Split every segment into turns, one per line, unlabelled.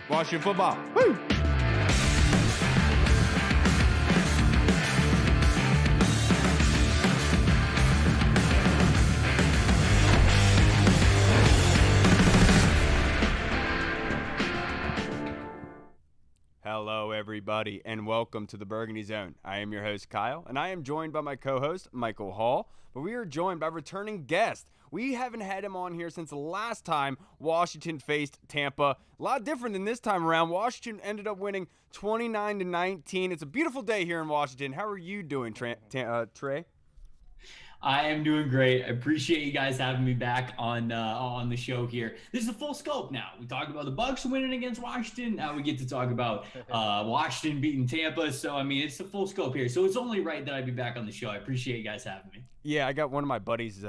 Washington football. Woo! Hello, everybody, and welcome to the Burgundy Zone. I am your host, Kyle, and I am joined by my co-host, Michael Hall, but we are joined by returning guest. We haven't had him on here since the last time Washington faced Tampa. A lot different than this time around. Washington ended up winning 29-19. It's a beautiful day here in Washington. How are you doing, Trey?
I am doing great. I appreciate you guys having me back on the show here. This is a full scope now. We talked about the Bucs winning against Washington. Now we get to talk about Washington beating Tampa. So, I mean, it's a full scope here. So it's only right that I be back on the show. I appreciate you guys having me.
Yeah, I got one of my buddies,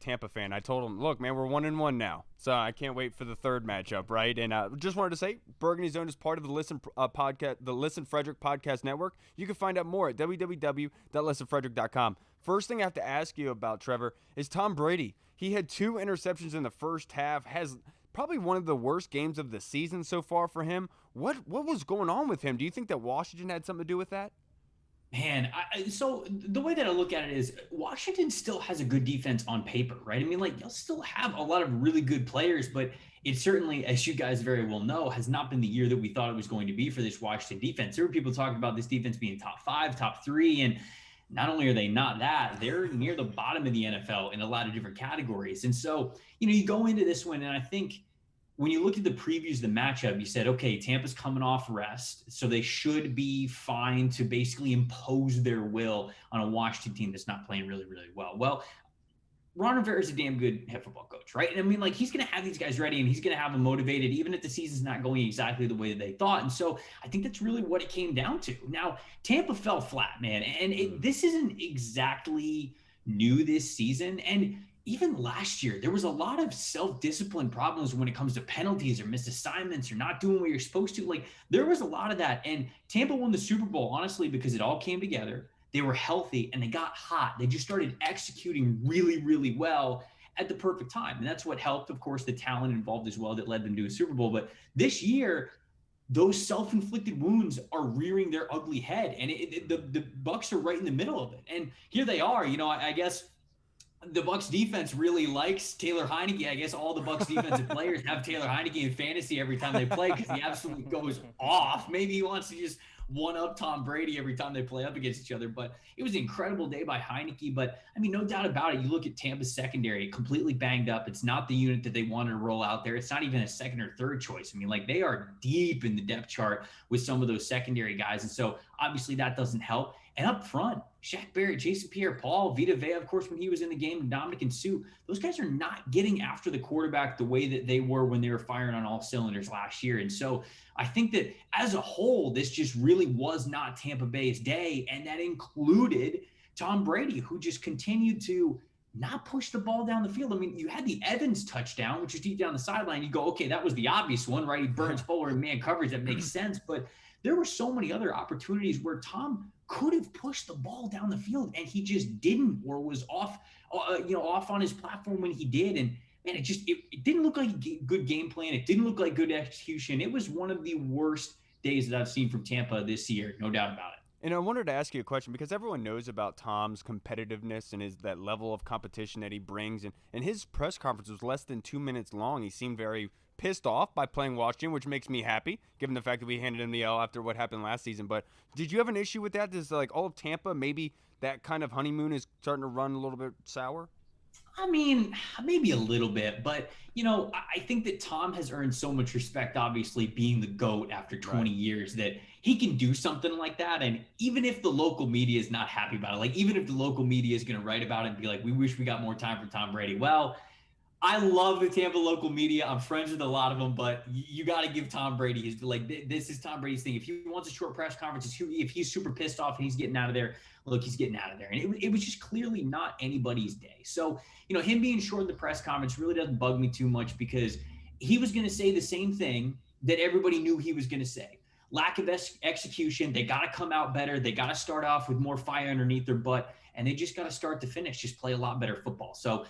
Tampa fan. I told him, look, man, we're 1-1 now. So I can't wait for the third matchup, right? And just wanted to say, Burgundy Zone is part of the Listen podcast, the Listen Frederick Podcast Network. You can find out more at www.listenfrederick.com. First thing I have to ask you about, Trevor, is Tom Brady. He had 2 interceptions in the first half, has probably one of the worst games of the season so far for him. What was going on with him? Do you think that Washington had something to do with that?
Man, so the way that I look at it is Washington still has a good defense on paper, right? I mean, like, you'll still have a lot of really good players, but it certainly, as you guys very well know, has not been the year that we thought it was going to be for this Washington defense. There were people talking about this defense being top 5, top 3, and not only are they not that, they're near the bottom of the NFL in a lot of different categories. And so, you go into this one, and I think when you look at the previews of the matchup, you said, okay, Tampa's coming off rest, so they should be fine to basically impose their will on a Washington team that's not playing really, really well. Well, Ron Rivera is a damn good head football coach, right? And I mean, like, he's going to have these guys ready, and he's going to have them motivated, even if the season's not going exactly the way that they thought. And so I think that's really what it came down to. Now, Tampa fell flat, man, and this isn't exactly new this season. And even last year, there was a lot of self-discipline problems when it comes to penalties or missed assignments or not doing what you're supposed to. Like, there was a lot of that. And Tampa won the Super Bowl, honestly, because it all came together. They were healthy and they got hot. They just started executing really, really well at the perfect time. And that's what helped, of course, the talent involved as well that led them to a Super Bowl. But this year, those self-inflicted wounds are rearing their ugly head. And the Bucs are right in the middle of it. And here they are. I guess the Bucs defense really likes Taylor Heineke. I guess all the Bucs defensive players have Taylor Heineke in fantasy every time they play because he absolutely goes off. Maybe he wants to just one-up Tom Brady every time they play up against each other. But it was an incredible day by Heineke. But, I mean, no doubt about it. You look at Tampa's secondary, completely banged up. It's not the unit that they wanted to roll out there. It's not even a second or third choice. I mean, like, they are deep in the depth chart with some of those secondary guys. And so, obviously, that doesn't help. And up front, Shaq Barrett, Jason Pierre-Paul, Vita Vea, of course, when he was in the game, Dominic and Sue, those guys are not getting after the quarterback the way that they were when they were firing on all cylinders last year. And so I think that as a whole, this just really was not Tampa Bay's day. And that included Tom Brady, who just continued to not push the ball down the field. I mean, you had the Evans touchdown, which is deep down the sideline. You go, okay, that was the obvious one, right? He burns forward in man coverage. That makes sense. But there were so many other opportunities where Tom could have pushed the ball down the field and he just didn't, or was off on his platform when he did. And man, it didn't look like a good game plan. It didn't look like good execution. It was one of the worst days that I've seen from Tampa this year, no doubt about it.
And I wanted to ask you a question because everyone knows about Tom's competitiveness and that level of competition that he brings. And his press conference was less than 2 minutes long. He seemed very pissed off by playing Washington, which makes me happy, given the fact that we handed him the L after what happened last season. But did you have an issue with that? Does, like, all of Tampa, maybe that kind of honeymoon is starting to run a little bit sour?
I mean, maybe a little bit, but, I think that Tom has earned so much respect, obviously, being the GOAT after 20 years, that he can do something like that. And even if the local media is not happy about it, like, even if the local media is going to write about it and be like, we wish we got more time for Tom Brady. Well, I love the Tampa local media. I'm friends with a lot of them, but you got to give Tom Brady his, like, this is Tom Brady's thing. If he wants a short press conference, if he's super pissed off and he's getting out of there, look, he's getting out of there. And it was just clearly not anybody's day. So, him being short in the press conference really doesn't bug me too much because he was going to say the same thing that everybody knew he was going to say. Lack of execution. They got to come out better. They got to start off with more fire underneath their butt. and they just got to start to finish, just play a lot better football. So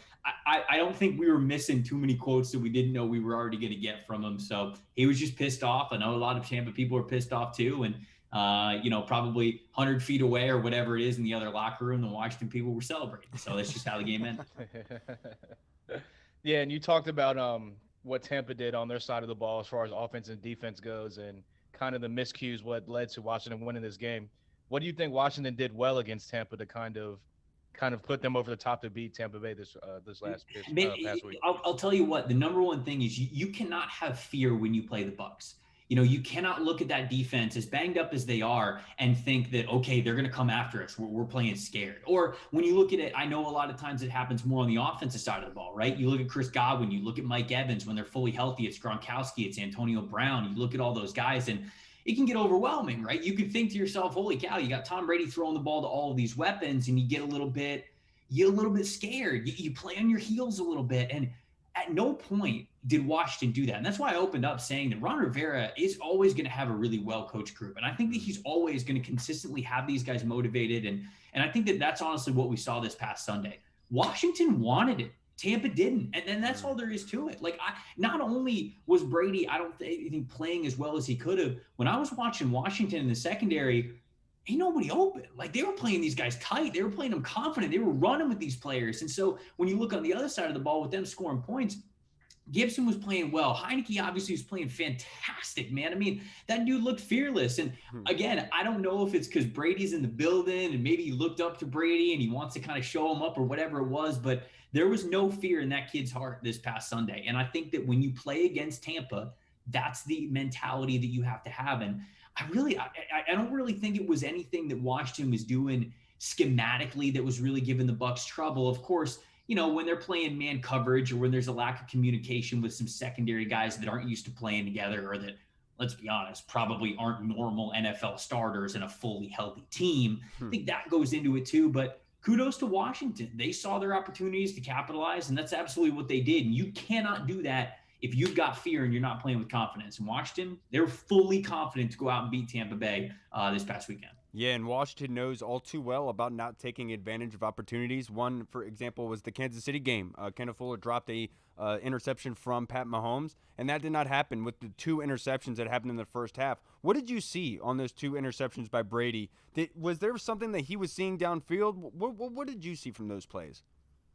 I don't think we were missing too many quotes that we didn't know we were already going to get from him. So he was just pissed off. I know a lot of Tampa people are pissed off too. And, probably 100 feet away or whatever it is in the other locker room, the Washington people were celebrating. So that's just how the game ended.
Yeah, and you talked about what Tampa did on their side of the ball as far as offense and defense goes, and kind of the miscues what led to Washington winning this game. What do you think Washington did well against Tampa to kind of put them over the top to beat Tampa Bay this past week?
I'll tell you what, the number one thing is you cannot have fear when you play the Bucs. You cannot look at that defense, as banged up as they are, and think that, okay, they're going to come after us. We're playing scared. Or when you look at it, I know a lot of times it happens more on the offensive side of the ball, right? You look at Chris Godwin, you look at Mike Evans when they're fully healthy. It's Gronkowski, it's Antonio Brown. You look at all those guys, and it can get overwhelming, right? You could think to yourself, holy cow, you got Tom Brady throwing the ball to all of these weapons, and you get a little bit scared. You play on your heels a little bit, and at no point did Washington do that. And that's why I opened up saying that Ron Rivera is always going to have a really well-coached group. And I think that he's always going to consistently have these guys motivated. And I think that that's honestly what we saw this past Sunday. Washington wanted it. Tampa didn't. And then that's all there is to it. Not only was Brady, I don't think playing as well as he could have. When I was watching Washington in the secondary, ain't nobody open. They were playing these guys tight. They were playing them confident. They were running with these players. And so when you look on the other side of the ball with them scoring points, Gibson was playing well. Heineke obviously was playing fantastic, man. I mean, that dude looked fearless. And again, I don't know if it's because Brady's in the building and maybe he looked up to Brady and he wants to kind of show him up or whatever it was, but there was no fear in that kid's heart this past Sunday. And I think that when you play against Tampa, that's the mentality that you have to have. And I don't really think it was anything that Washington was doing schematically that was really giving the Bucs trouble. Of course, when they're playing man coverage or when there's a lack of communication with some secondary guys that aren't used to playing together or that, let's be honest, probably aren't normal NFL starters in a fully healthy team, I think that goes into it too. But kudos to Washington. They saw their opportunities to capitalize, and that's absolutely what they did. And you cannot do that if you've got fear and you're not playing with confidence. And Washington, they're fully confident to go out and beat Tampa Bay this past weekend.
Yeah, and Washington knows all too well about not taking advantage of opportunities. One, for example, was the Kansas City game. Kenneth Fuller dropped a interception from Pat Mahomes, and that did not happen with the two interceptions that happened in the first half. What did you see on those two interceptions by Brady? Was there something that he was seeing downfield? What did you see from those plays?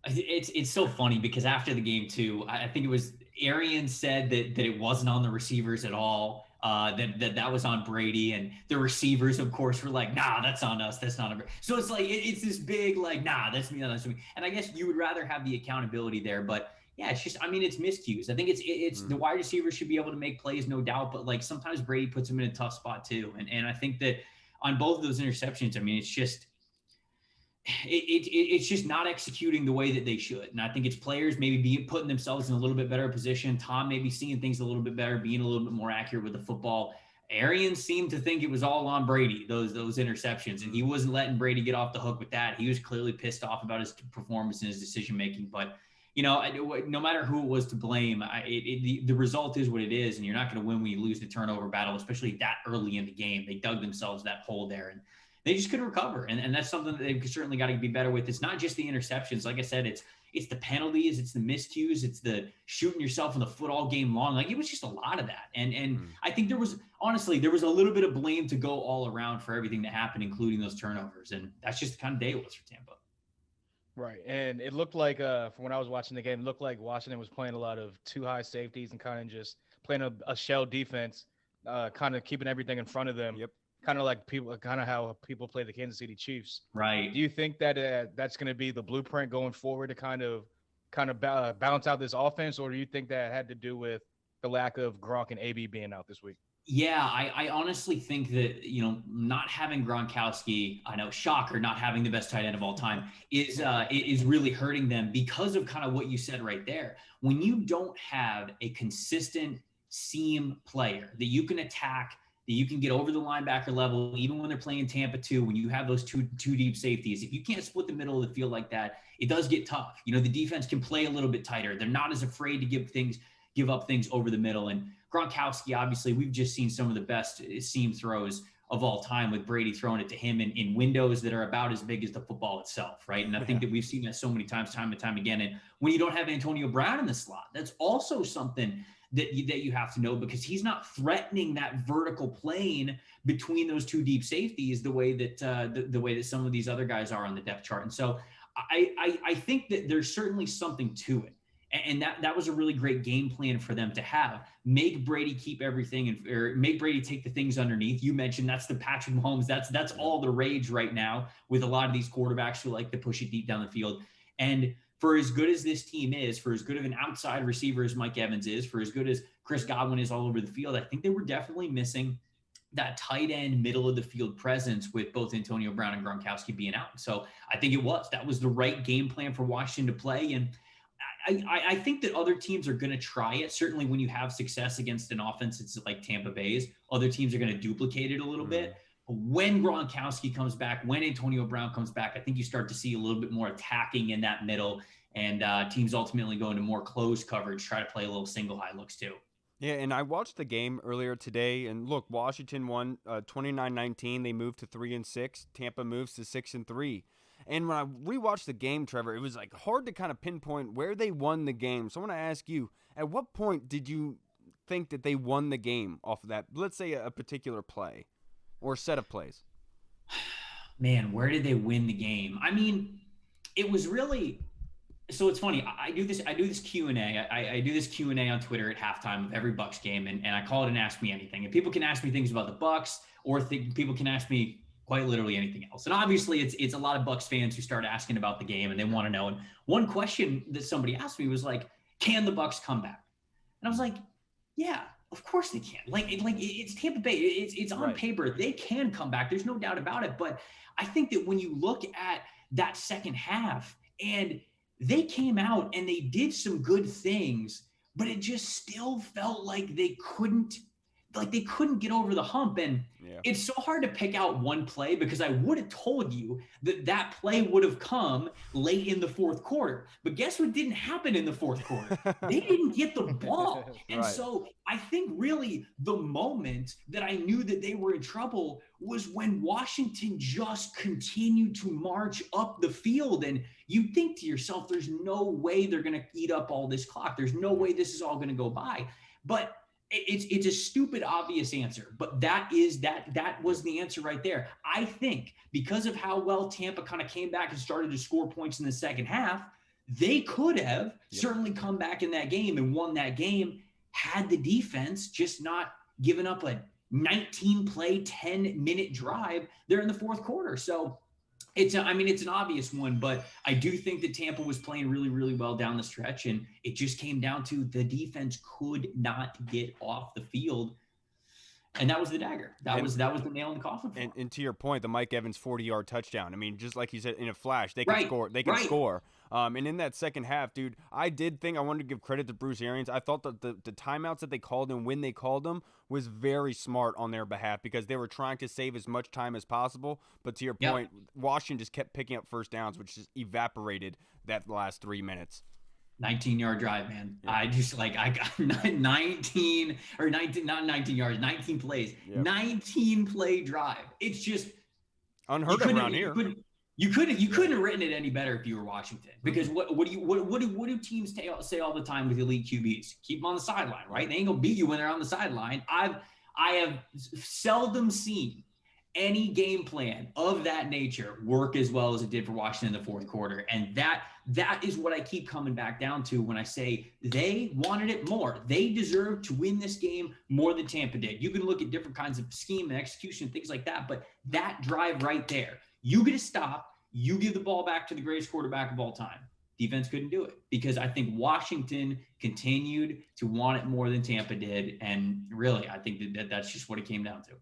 It's so funny because after the game too, I think it was Arians said that it wasn't on the receivers at all. That was on Brady, and the receivers, of course, were like, nah, that's on us. That's not on Brady. So it's it's this big, nah, that's me, that's me. And I guess you would rather have the accountability there, but yeah, it's just, it's miscues. I think it's the wide receivers should be able to make plays, no doubt, but sometimes Brady puts them in a tough spot too. And I think that on both of those interceptions, it's just, it's just not executing the way that they should. And I think it's players maybe putting themselves in a little bit better position. Tom maybe seeing things a little bit better, being a little bit more accurate with the football. Arians seemed to think it was all on Brady, those interceptions, and he wasn't letting Brady get off the hook with that. He was clearly pissed off about his performance and his decision-making. But, no matter who it was to blame, the result is what it is, and you're not going to win when you lose the turnover battle, especially that early in the game. They dug themselves that hole there, and they just couldn't recover. And that's something that they've certainly got to be better with. It's not just the interceptions. Like I said, it's the penalties, it's the miscues, it's the shooting yourself in the foot all game long. It was just a lot of that. And I think there was a little bit of blame to go all around for everything that happened, including those turnovers. And that's just the kind of day it was for Tampa.
Right. And it looked like, from when I was watching the game, it looked like Washington was playing a lot of too high safeties and kind of just playing a shell defense, kind of keeping everything in front of them.
Yep.
Kind of how people play the Kansas City Chiefs.
Right.
Do you think that that's going to be the blueprint going forward to kind of balance out this offense, or do you think that had to do with the lack of Gronk and AB being out this week?
Yeah, I honestly think that, not having Gronkowski, I know, shocker, not having the best tight end of all time is really hurting them because of kind of what you said right there. When you don't have a consistent seam player that you can attack, that you can get over the linebacker level, even when they're playing Tampa 2, when you have those two deep safeties, if you can't split the middle of the field like that, it does get tough. The defense can play a little bit tighter. They're not as afraid to give up things over the middle. And Gronkowski, obviously, we've just seen some of the best seam throws of all time, with Brady throwing it to him in windows that are about as big as the football itself, right? And I think that we've seen that so many times, time and time again. And when you don't have Antonio Brown in the slot, that's also something that you have to know, because he's not threatening that vertical plane between those two deep safeties the way that the way that some of these other guys are on the depth chart. And so I think that there's certainly something to it. And that was a really great game plan for them to have. Make Brady keep everything, or make Brady take the things underneath. You mentioned that's the Patrick Mahomes. That's all the rage right now with a lot of these quarterbacks who like to push it deep down the field. And for as good as this team is, for as good of an outside receiver as Mike Evans is, for as good as Chris Godwin is all over the field, I think they were definitely missing that tight end, middle of the field presence with both Antonio Brown and Gronkowski being out. So I think that was the right game plan for Washington to play. And I think that other teams are going to try it. Certainly when you have success against an offense, it's like Tampa Bay's, other teams are going to duplicate it a little bit. When Gronkowski comes back, when Antonio Brown comes back, I think you start to see a little bit more attacking in that middle, and teams ultimately go into more closed coverage, try to play a little single high looks too.
Yeah, and I watched the game earlier today, and look, Washington won 29-19. They moved to 3-6. Tampa moves to 6-3. And when I rewatched the game, Trevor, it was like hard to kind of pinpoint where they won the game. So I want to ask you, at what point did you think that they won the game off of that, let's say a particular play or set of plays?
Man, where did they win the game? I mean, it was really, so it's funny. I do this Q&A. I do this Q&A on Twitter at halftime of every Bucs game, and I call it an Ask Me Anything. And people can ask me things about the Bucs, or people can ask me quite literally anything else. And obviously it's a lot of Bucs fans who start asking about the game and they want to know. And one question that somebody asked me was like, can the Bucs come back? And I was like, yeah, of course they can. Like it's Tampa Bay. It's on
right.
paper. They can come back. There's no doubt about it. But I think that when you look at that second half, and they came out and they did some good things, but it just still felt like they couldn't get over the hump. And it's so hard to pick out one play, because I would have told you that play would have come late in the fourth quarter. But guess what didn't happen in the fourth quarter? They didn't get the ball. And
right.
So I think really the moment that I knew that they were in trouble was when Washington just continued to march up the field. And you think to yourself, there's no way they're going to eat up all this clock. There's no way this is all going to go by. But it's a stupid, obvious answer, but that was the answer right there. I think because of how well Tampa kind of came back and started to score points in the second half, they could have certainly come back in that game and won that game had the defense just not given up a 19-play, 10-minute drive there in the fourth quarter. So it's an obvious one, but I do think that Tampa was playing really, really well down the stretch, and it just came down to the defense could not get off the field, and that was the dagger. That was the nail in the coffin for
and to your point, the Mike Evans 40-yard touchdown. I mean, just like you said, in a flash, they can score. They can score. And in that second half, dude, I did think I wanted to give credit to Bruce Arians. I thought that the timeouts that they called and when they called them was very smart on their behalf, because they were trying to save as much time as possible. But to your point, Washington just kept picking up first downs, which just evaporated that last 3 minutes.
19-yard drive, man. Yeah. I got 19 yards, 19 plays, 19-play drive. It's just
unheard of around here.
You couldn't have written it any better if you were Washington, because what do teams say all the time with elite QBs? Keep them on the sideline, right? They ain't gonna beat you when they're on the sideline. I have seldom seen any game plan of that nature work as well as it did for Washington in the fourth quarter. And that is what I keep coming back down to when I say they wanted it more. They deserved to win this game more than Tampa did. You can look at different kinds of scheme and execution, things like that, but that drive right there, you get a stop, you give the ball back to the greatest quarterback of all time. Defense couldn't do it, because I think Washington continued to want it more than Tampa did. And really, I think that's just what it came down to.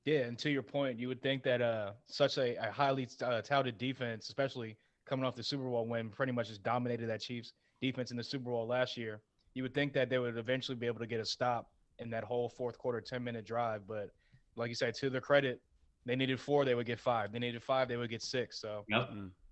Yeah, and to your point, you would think that such a highly touted defense, especially coming off the Super Bowl win, pretty much just dominated that Chiefs defense in the Super Bowl last year. You would think that they would eventually be able to get a stop in that whole fourth quarter 10-minute drive. But like you said, to their credit, they needed 4, they would get 5. They needed 5, they would get 6. So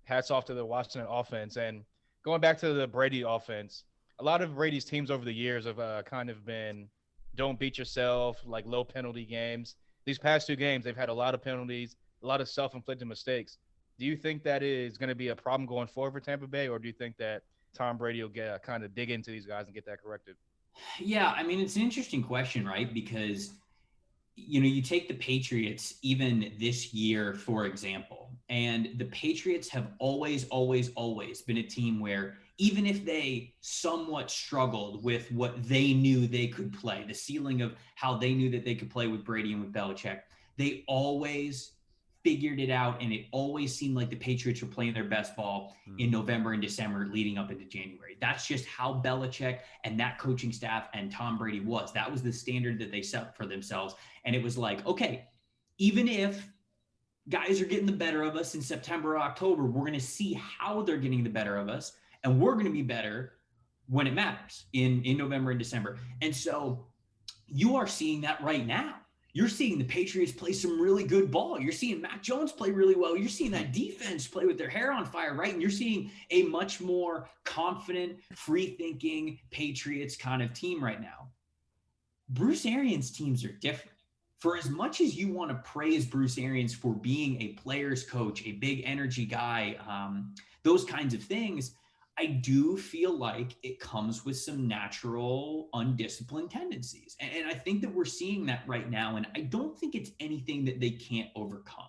hats off to the Washington offense. And going back to the Brady offense, a lot of Brady's teams over the years have kind of been don't beat yourself, like low penalty games. these past 2 games, they've had a lot of penalties, a lot of self-inflicted mistakes. Do you think that is going to be a problem going forward for Tampa Bay, or do you think that Tom Brady will get kind of dig into these guys and get that corrected?
Yeah, I mean, it's an interesting question, right? Because you take the Patriots even this year, for example, and the Patriots have always, always, always been a team where even if they somewhat struggled with what they knew they could play, the ceiling of how they knew that they could play with Brady and with Belichick, they always figured it out. And it always seemed like the Patriots were playing their best ball in November and December leading up into January. That's just how Belichick and that coaching staff and Tom Brady was. That was the standard that they set for themselves. And it was like, okay, even if guys are getting the better of us in September or October, we're going to see how they're getting the better of us. And we're going to be better when it matters in November and December. And so you are seeing that right now. You're seeing the Patriots play some really good ball. You're seeing Mac Jones play really well. You're seeing that defense play with their hair on fire, right? And you're seeing a much more confident, free-thinking Patriots kind of team right now. Bruce Arians' teams are different. For as much as you want to praise Bruce Arians for being a player's coach, a big energy guy, those kinds of things, I do feel like it comes with some natural undisciplined tendencies. And I think that we're seeing that right now. And I don't think it's anything that they can't overcome.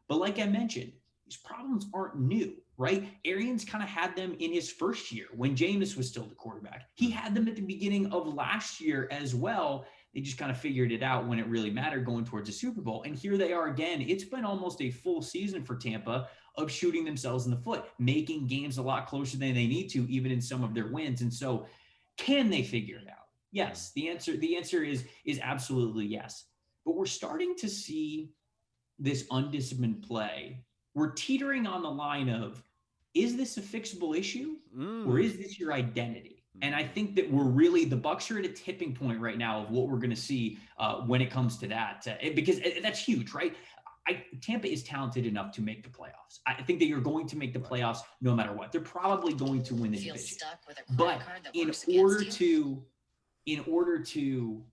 But like I mentioned, these problems aren't new, right? Arians kind of had them in his first year when Jameis was still the quarterback. He had them at the beginning of last year as well. They just kind of figured it out when it really mattered going towards the Super Bowl. And here they are again. It's been almost a full season for Tampa of shooting themselves in the foot, making games a lot closer than they need to, even in some of their wins. And so can they figure it out? Yes. The answer is absolutely yes. But we're starting to see this undisciplined play. We're teetering on the line of, is this a fixable issue or is this your identity? And I think that the Bucs are at a tipping point right now of what we're going to see when it comes to that, because that's huge, right? Tampa is talented enough to make the playoffs. I think that you're going to make the playoffs no matter what. They're probably going to win the division. But in order to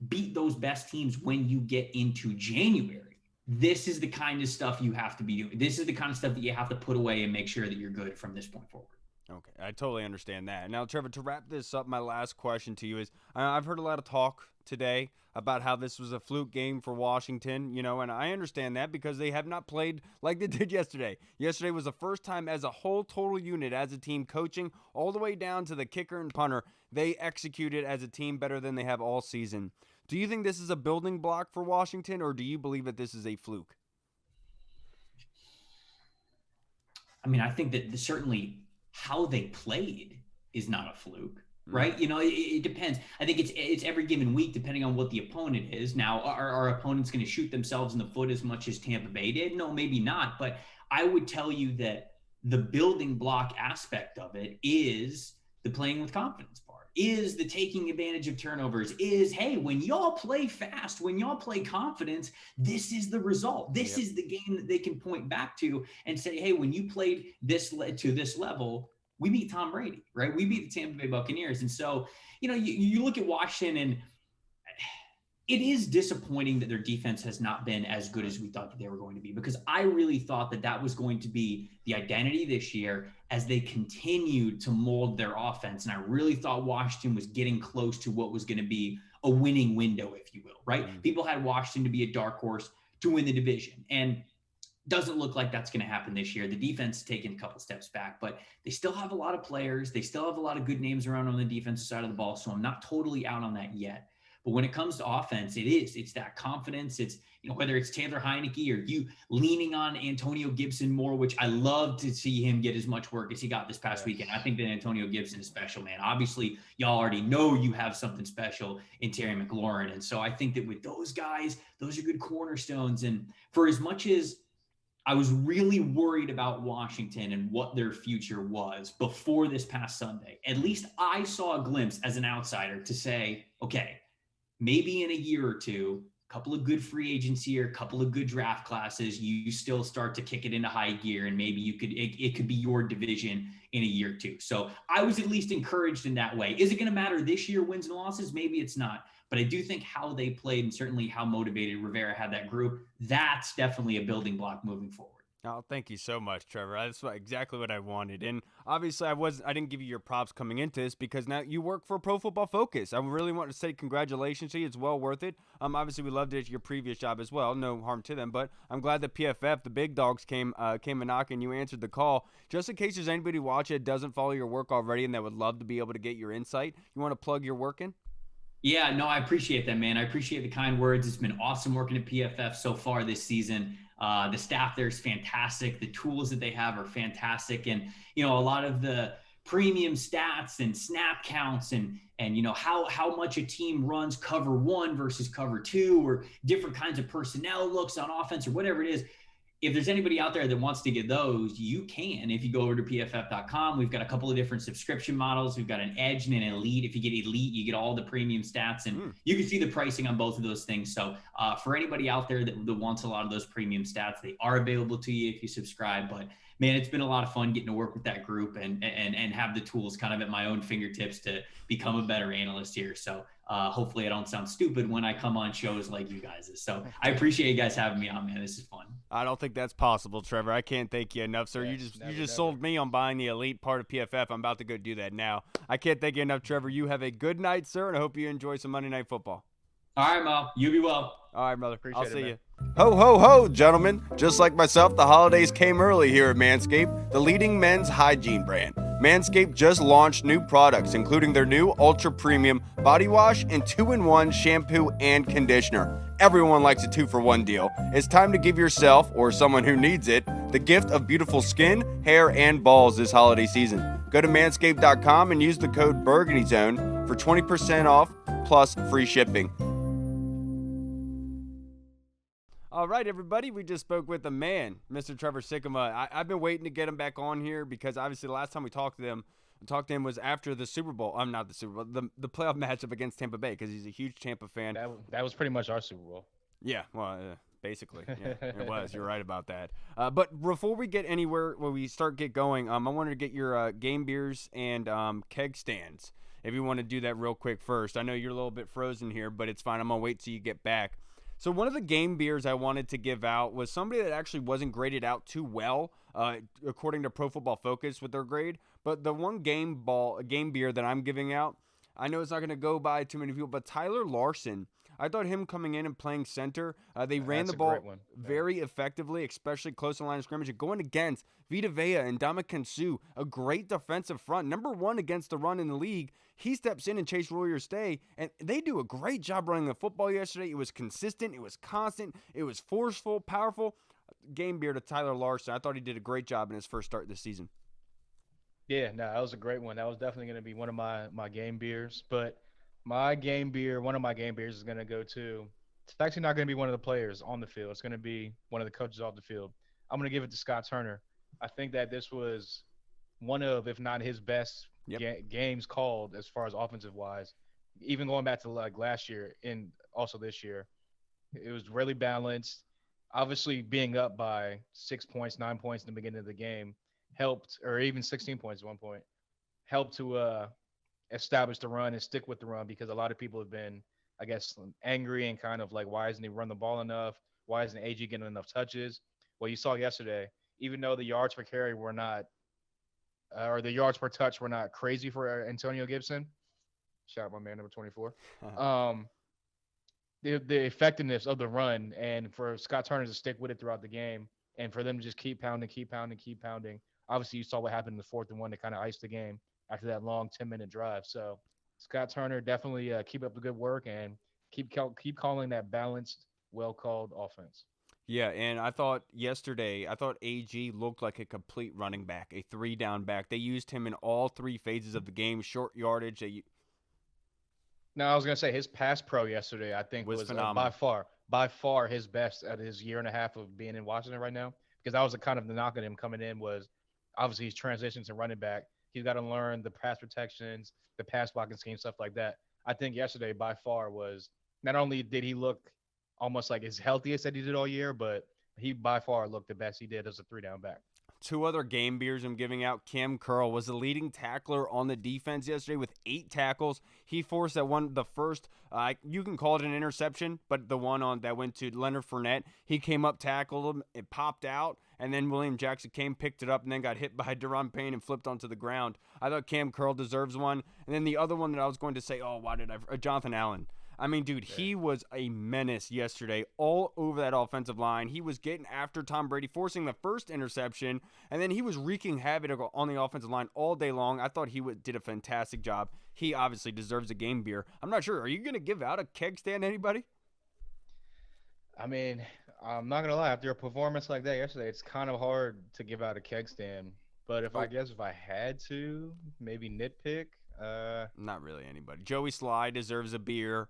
beat those best teams when you get into January, this is the kind of stuff you have to be doing. This is the kind of stuff that you have to put away and make sure that you're good from this point forward.
Okay, I totally understand that. Now, Trevor, to wrap this up, my last question to you is, I've heard a lot of talk today about how this was a fluke game for Washington, and I understand that because they have not played like they did yesterday. Yesterday was the first time as a whole total unit, as a team, coaching all the way down to the kicker and punter. They executed as a team better than they have all season. Do you think this is a building block for Washington, or do you believe that this is a fluke?
I mean, I think that certainly how they played is not a fluke, right? It depends. I think it's every given week, depending on what the opponent is. Now, are our opponents going to shoot themselves in the foot as much as Tampa Bay did? No, maybe not. But I would tell you that the building block aspect of it is the playing with confidence part, is the taking advantage of turnovers, is, hey, when y'all play fast, when y'all play confidence, this is the result. This is the game that they can point back to and say, hey, when you played this to this level, we beat Tom Brady, right? We beat the Tampa Bay Buccaneers. And so, you look at Washington, and it is disappointing that their defense has not been as good as we thought that they were going to be, because I really thought that that was going to be the identity this year as they continued to mold their offense. And I really thought Washington was getting close to what was going to be a winning window, if you will, right? Mm-hmm. People had Washington to be a dark horse to win the division. And doesn't look like that's going to happen this year. The defense has taken a couple steps back, but they still have a lot of players. They still have a lot of good names around on the defensive side of the ball. So I'm not totally out on that yet. But when it comes to offense, it's that confidence. It's, whether it's Taylor Heineke or you leaning on Antonio Gibson more, which I love to see him get as much work as he got this past weekend. I think that Antonio Gibson is special, man. Obviously, y'all already know you have something special in Terry McLaurin. And so I think that with those guys, those are good cornerstones. And for as much as I was really worried about Washington and what their future was before this past Sunday, at least I saw a glimpse as an outsider to say, okay, maybe in a year or two, a couple of good free agents here, a couple of good draft classes, you still start to kick it into high gear, and maybe it could be your division in a year or two. So I was at least encouraged in that way. Is it going to matter this year, wins and losses? Maybe it's not. But I do think how they played and certainly how motivated Rivera had that group, that's definitely a building block moving forward.
Oh, thank you so much, Trevor. That's exactly what I wanted. And obviously, I didn't give you your props coming into this because now you work for Pro Football Focus. I really want to say congratulations to you. It's well worth it. Obviously, we loved it at your previous job as well. No harm to them, but I'm glad that PFF, the big dogs, came a knocking. You answered the call. Just in case there's anybody watching that doesn't follow your work already and that would love to be able to get your insight, you want to plug your work in?
Yeah, no, I appreciate that, man. I appreciate the kind words. It's been awesome working at PFF so far this season. The staff there is fantastic. The tools that they have are fantastic. And, a lot of the premium stats and snap counts and how much a team runs cover one versus cover two or different kinds of personnel looks on offense or whatever it is. If there's anybody out there that wants to get those, you can. If you go over to pff.com, we've got a couple of different subscription models. We've got an Edge and an Elite. If you get Elite, you get all the premium stats, and you can see the pricing on both of those things. So for anybody out there that wants a lot of those premium stats, they are available to you if you subscribe. But man, it's been a lot of fun getting to work with that group and have the tools kind of at my own fingertips to become a better analyst here. So hopefully I don't sound stupid when I come on shows like you guys. So I appreciate you guys having me on, man. This is fun.
I don't think that's possible, Trevor. I can't thank you enough, sir.
Yeah,
you just sold me on buying the Elite part of PFF. I'm about to go do that now. I can't thank you enough, Trevor. You have a good night, sir, and I hope you enjoy some Monday Night Football.
All right, Mo. You be well.
All right, brother. I'll see you.
Ho, ho, ho, gentlemen. Just like myself, the holidays came early here at Manscaped, the leading men's hygiene brand. Manscaped just launched new products, including their new Ultra Premium Body Wash and 2-in-1 shampoo and conditioner. Everyone likes a 2-for-1 deal. It's time to give yourself, or someone who needs it, the gift of beautiful skin, hair, and balls this holiday season. Go to manscaped.com and use the code BurgundyZone for 20% off plus free shipping.
All right, everybody, we just spoke with the man, Mr. Trevor Sikkema. I've been waiting to get him back on here because obviously the last time we talked to him was after the Super Bowl. I'm not the Super Bowl, the playoff matchup against Tampa Bay because he's a huge Tampa fan.
That was pretty much our Super Bowl.
Yeah, well, basically, yeah, it was. You're right about that. But before we get anywhere, when we get going, I wanted to get your game beers and keg stands. If you want to do that real quick first. I know you're a little bit frozen here, but it's fine. I'm going to wait till you get back. So one of the game beers I wanted to give out was somebody that actually wasn't graded out too well, according to Pro Football Focus with their grade. But the one game beer that I'm giving out, I know it's not going to go by too many people, but Tyler Larson, I thought him coming in and playing center, they ran the ball very effectively, especially close to the line of scrimmage, and going against Vita Vea and Ndamukong Suh, a great defensive front, number one against the run in the league. He steps in and Chase Royer stay, and they do a great job running the football yesterday. It was consistent. It was constant. It was forceful, powerful. Game beer to Tyler Larson. I thought he did a great job in his first start this season.
Yeah, no, that was a great one. That was definitely going to be one of my game beers. But one of my game beers is going to go to – it's actually not going to be one of the players on the field. It's going to be one of the coaches off the field. I'm going to give it to Scott Turner. I think that this was one of, if not his best games called as far as offensive-wise. Even going back to like last year and also this year, it was really balanced. Obviously, being up by 6 points, 9 points in the beginning of the game helped, or even 16 points at one point, helped to establish the run and stick with the run because a lot of people have been, I guess, angry and kind of like, why isn't he run the ball enough? Why isn't AG getting enough touches? Well, you saw yesterday, even though the yards per carry were not or the yards per touch were not crazy for Antonio Gibson. Shout out my man, number 24. The effectiveness of the run and for Scott Turner to stick with it throughout the game and for them to just keep pounding. Obviously, you saw what happened in the 4th and 1 to kind of ice the game after that long 10-minute drive. So Scott Turner, definitely keep up the good work and keep calling that balanced, well-called offense.
Yeah, and I thought AG looked like a complete running back, a 3-down back. They used him in all 3 phases of the game, short yardage.
No, I was going to say his pass pro yesterday, I think, was phenomenal. By far his best at his year and a half of being in Washington right now, because that was the kind of the knock on him coming in was obviously he's transitioned to running back. He's got to learn the pass protections, the pass blocking scheme, stuff like that. I think yesterday by far was not only did he look almost like his healthiest that he did all year, but he by far looked the best he did as a 3-down back.
two other game beers I'm giving out. Cam Curl was the leading tackler on the defense yesterday with 8 tackles. He forced the first, you can call it an interception, but the one that went to Leonard Fournette, he came up, tackled him, it popped out, and then William Jackson came, picked it up, and then got hit by Daron Payne and flipped onto the ground. I thought Cam Curl deserves one. And then the other one that I was going to say, Jonathan Allen. I mean, dude, he was a menace yesterday all over that offensive line. He was getting after Tom Brady, forcing the first interception, and then he was wreaking havoc on the offensive line all day long. I thought he did a fantastic job. He obviously deserves a game beer. I'm not sure. Are you going to give out a keg stand to anybody?
I mean, I'm not going to lie. After a performance like that yesterday, it's kind of hard to give out a keg stand. But if I had to, maybe nitpick.
Not really anybody. Joey Sly deserves a beer.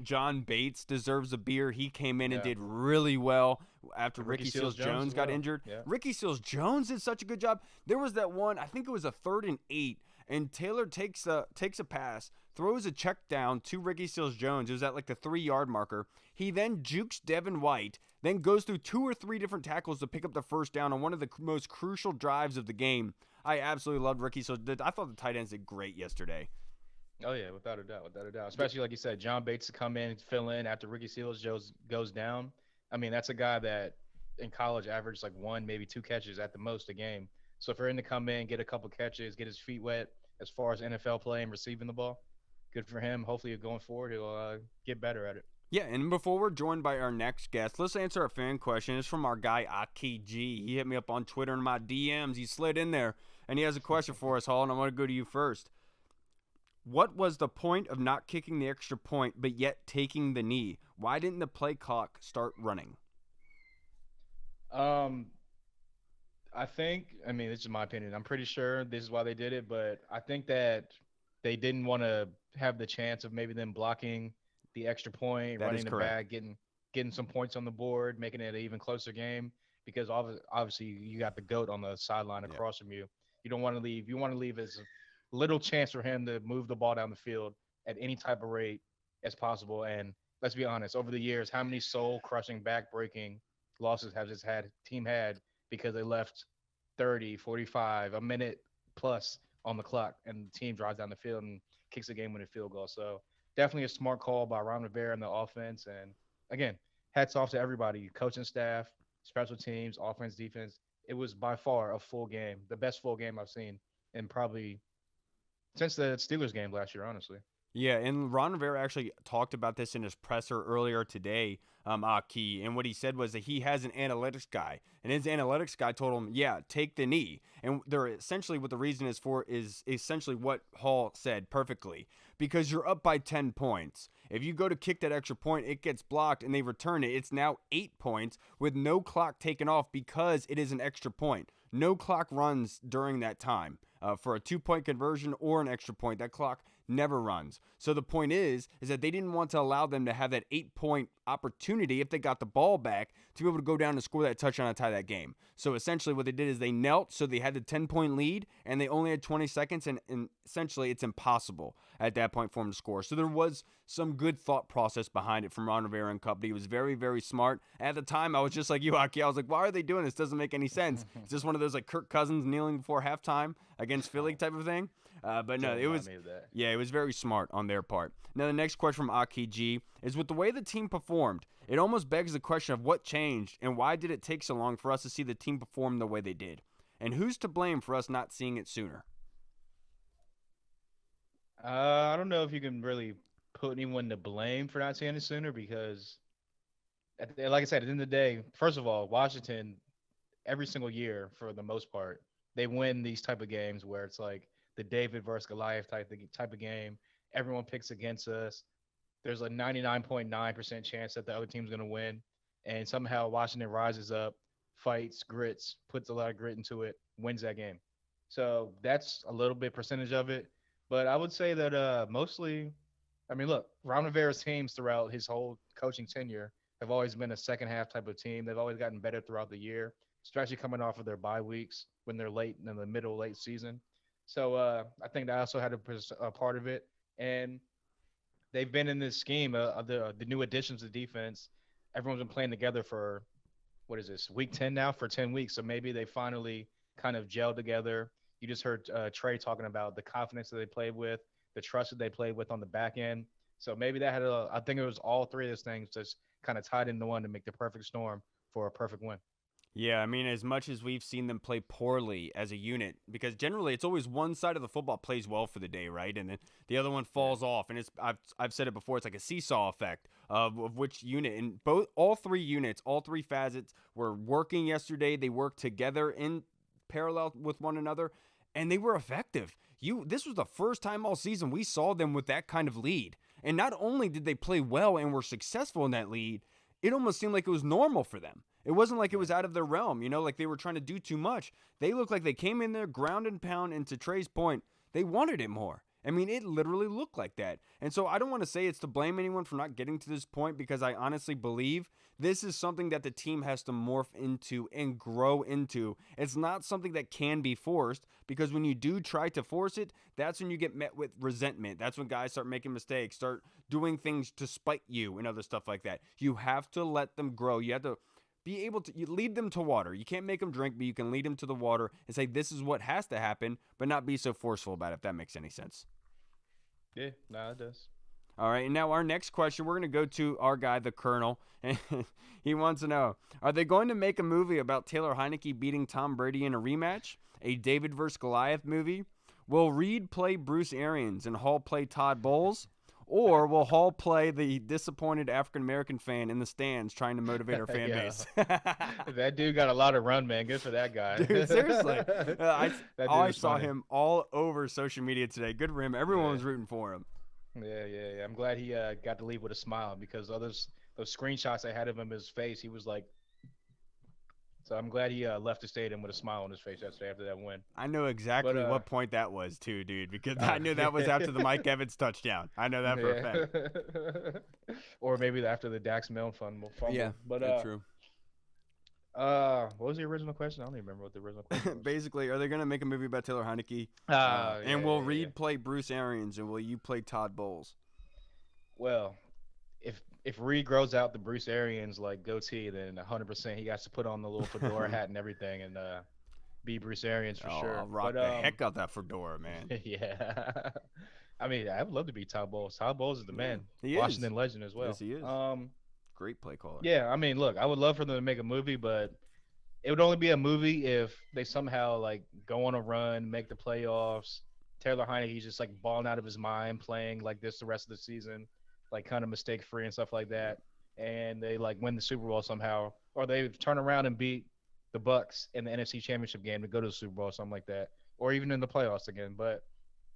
John Bates deserves a beer. He came in and did really well after Ricky Seals-Jones got injured. Yeah. Ricky Seals-Jones did such a good job. There was that one, I think it was a 3rd and 8, and Taylor takes a pass, throws a check down to Ricky Seals-Jones. It was at like the 3-yard marker. He then jukes Devin White, then goes through 2 or 3 different tackles to pick up the first down on one of the most crucial drives of the game. I absolutely loved Ricky Seals. I thought the tight ends did great yesterday.
Oh, yeah, without a doubt. Especially, like you said, John Bates to come in and fill in after Ricky Seals goes down. I mean, that's a guy that in college averaged like 1, maybe 2 catches at the most a game. So for him to come in, get a couple catches, get his feet wet as far as NFL play and receiving the ball, good for him. Hopefully going forward, he'll get better at it.
Yeah, and before we're joined by our next guest, let's answer a fan question. It's from our guy, Aki G. He hit me up on Twitter in my DMs. He slid in there, and he has a question for us, Hall, and I want to go to you first. What was the point of not kicking the extra point but yet taking the knee? Why didn't the play clock start running?
I mean, this is my opinion. I'm pretty sure this is why they did it, but I think that they didn't want to have the chance of maybe them blocking the extra point, running the back, getting some points on the board, making it an even closer game, because obviously you got the GOAT on the sideline across from you. You don't want to leave. You want to leave as little chance for him to move the ball down the field at any type of rate as possible. And let's be honest, over the years, how many soul-crushing, back-breaking losses has this team had because they left 30, 45, a minute plus on the clock, and the team drives down the field and kicks a game-winning field goal. So definitely a smart call by Ron Rivera and the offense. And, again, hats off to everybody, coaching staff, special teams, offense, defense. It was by far a full game, the best full game I've seen in probably – since the Steelers game last year, honestly.
Yeah, and Ron Rivera actually talked about this in his presser earlier today, Aki, and what he said was that he has an analytics guy, and his analytics guy told him, take the knee. And they're essentially what the reason is for is essentially what Hall said perfectly, because you're up by 10 points. If you go to kick that extra point, it gets blocked, and they return it. It's now 8 points with no clock taken off because it is an extra point. No clock runs during that time. For a 2-point conversion or an extra point, that clock never runs. So the point is that they didn't want to allow them to have that 8-point opportunity if they got the ball back to be able to go down and score that touchdown and tie that game. So essentially what they did is they knelt, so they had the 10-point lead, and they only had 20 seconds, and essentially it's impossible at that point for them to score. So there was some good thought process behind it from Ron Rivera and company. It was very, very smart. At the time, I was just like you, Aki. I was like, why are they doing this? Doesn't make any sense. It's just one of those like Kirk Cousins kneeling before halftime against Philly type of thing. But no, it was very smart on their part. Now, the next question from Aki G is, with the way the team performed, it almost begs the question of what changed and why did it take so long for us to see the team perform the way they did? And who's to blame for us not seeing it sooner?
I don't know if you can really put anyone to blame for not seeing it sooner because, like I said, at the end of the day, first of all, Washington, every single year, for the most part, they win these type of games where it's like the David versus Goliath type of game. Everyone picks against us. There's a 99.9% chance that the other team's going to win. And somehow Washington rises up, fights, grits, puts a lot of grit into it, wins that game. So that's a little bit percentage of it. But I would say that mostly, I mean, look, Ron Rivera's teams throughout his whole coaching tenure have always been a second half type of team. They've always gotten better throughout the year, especially coming off of their bye weeks when they're late in the middle, late season. So I think that also had a part of it. And they've been in this scheme of the new additions to defense. Everyone's been playing together for, what is this, week 10 now for 10 weeks. So maybe they finally kind of gelled together. You just heard Trey talking about the confidence that they played with, the trust that they played with on the back end. So maybe that had I think it was all three of those things just kind of tied into one to make the perfect storm for a perfect win.
Yeah, I mean, as much as we've seen them play poorly as a unit, because generally it's always one side of the football plays well for the day, right? And then the other one falls off. And I've said it before, it's like a seesaw effect of which unit. And all three units, all three facets were working yesterday. They worked together in parallel with one another, and they were effective. This was the first time all season we saw them with that kind of lead. And not only did they play well and were successful in that lead, it almost seemed like it was normal for them. It wasn't like it was out of their realm, like they were trying to do too much. They looked like they came in there, ground and pound, and to Trey's point, they wanted it more. I mean, it literally looked like that. And so I don't want to say it's to blame anyone for not getting to this point, because I honestly believe this is something that the team has to morph into and grow into. It's not something that can be forced, because when you do try to force it, that's when you get met with resentment. That's when guys start making mistakes, start doing things to spite you and other stuff like that. You have to let them grow. You have to be able to lead them to water. You can't make them drink, but you can lead them to the water and say, this is what has to happen, but not be so forceful about it, if that makes any sense.
Yeah, no, it does.
All right, and now our next question, we're going to go to our guy, the Colonel. And he wants to know, are they going to make a movie about Taylor Heinicke beating Tom Brady in a rematch? A David vs. Goliath movie? Will Reed play Bruce Arians and Hall play Todd Bowles? Or will Hall play the disappointed African-American fan in the stands trying to motivate our fan base?
That dude got a lot of run, man. Good for that guy.
Dude, seriously. I saw him all over social media today. Good for him. Everyone was rooting for him.
Yeah. I'm glad he got to leave with a smile, because those screenshots I had of him, his face, he was like. So I'm glad he left the stadium with a smile on his face yesterday after that win.
I know exactly what point that was too, dude, because I knew that was after the Mike Evans touchdown. I know that for a
fact. Or maybe after the Dax Milne fumble.
Yeah,
but
that's true.
What was the original question? I don't even remember what the original question was.
Basically, are they going to make a movie about Taylor Heinicke? And will Reed play Bruce Arians, and will you play Todd Bowles?
Well, if Reed grows out the Bruce Arians like goatee, then 100% he has to put on the little fedora hat and everything and be Bruce Arians for sure.
I'll rock the heck out that fedora, man.
Yeah. I mean, I would love to be Todd Bowles. Todd Bowles is the man.
He
Washington
is.
legend as well.
Yes, he is. Great play caller.
Yeah, I mean, look, I would love for them to make a movie, but it would only be a movie if they somehow like go on a run, make the playoffs. Taylor Heinicke's just like balling out of his mind, playing like this the rest of the season, like kind of mistake free and stuff like that, and they like win the Super Bowl somehow, or they turn around and beat the Bucs in the NFC Championship game to go to the Super Bowl, something like that, or even in the playoffs again. But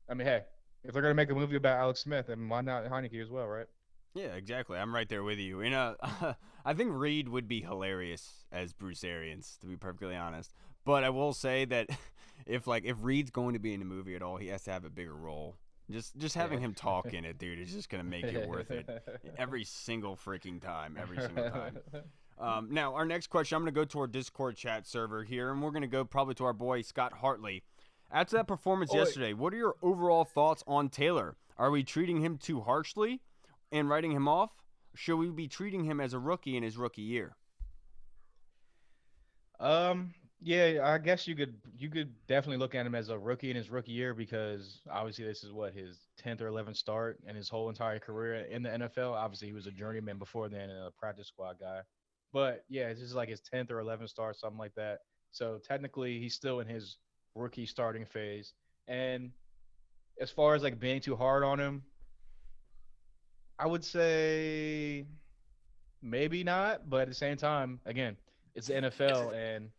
I mean, hey, if they're gonna make a movie about Alex Smith, then why not Heinicke as well, right?
Yeah, exactly. I'm right there with you. I think Reed would be hilarious as Bruce Arians, to be perfectly honest. But I will say that if Reed's going to be in the movie at all, he has to have a bigger role. Just having him talk in it, dude, is just gonna make it worth it every single freaking time. Every single time. Now, our next question, I'm gonna go to our Discord chat server here, and we're gonna go probably to our boy Scott Hartley. After that performance yesterday, what are your overall thoughts on Taylor? Are we treating him too harshly and writing him off? Should we be treating him as a rookie in his rookie year?
Yeah, I guess you could definitely look at him as a rookie in his rookie year, because obviously this is his 10th or 11th start in his whole entire career in the NFL. Obviously he was a journeyman before then and a practice squad guy. But yeah, this is like his 10th or 11th start, something like that. So technically he's still in his rookie starting phase. And as far as like being too hard on him, I would say maybe not, but at the same time, again, it's the NFL and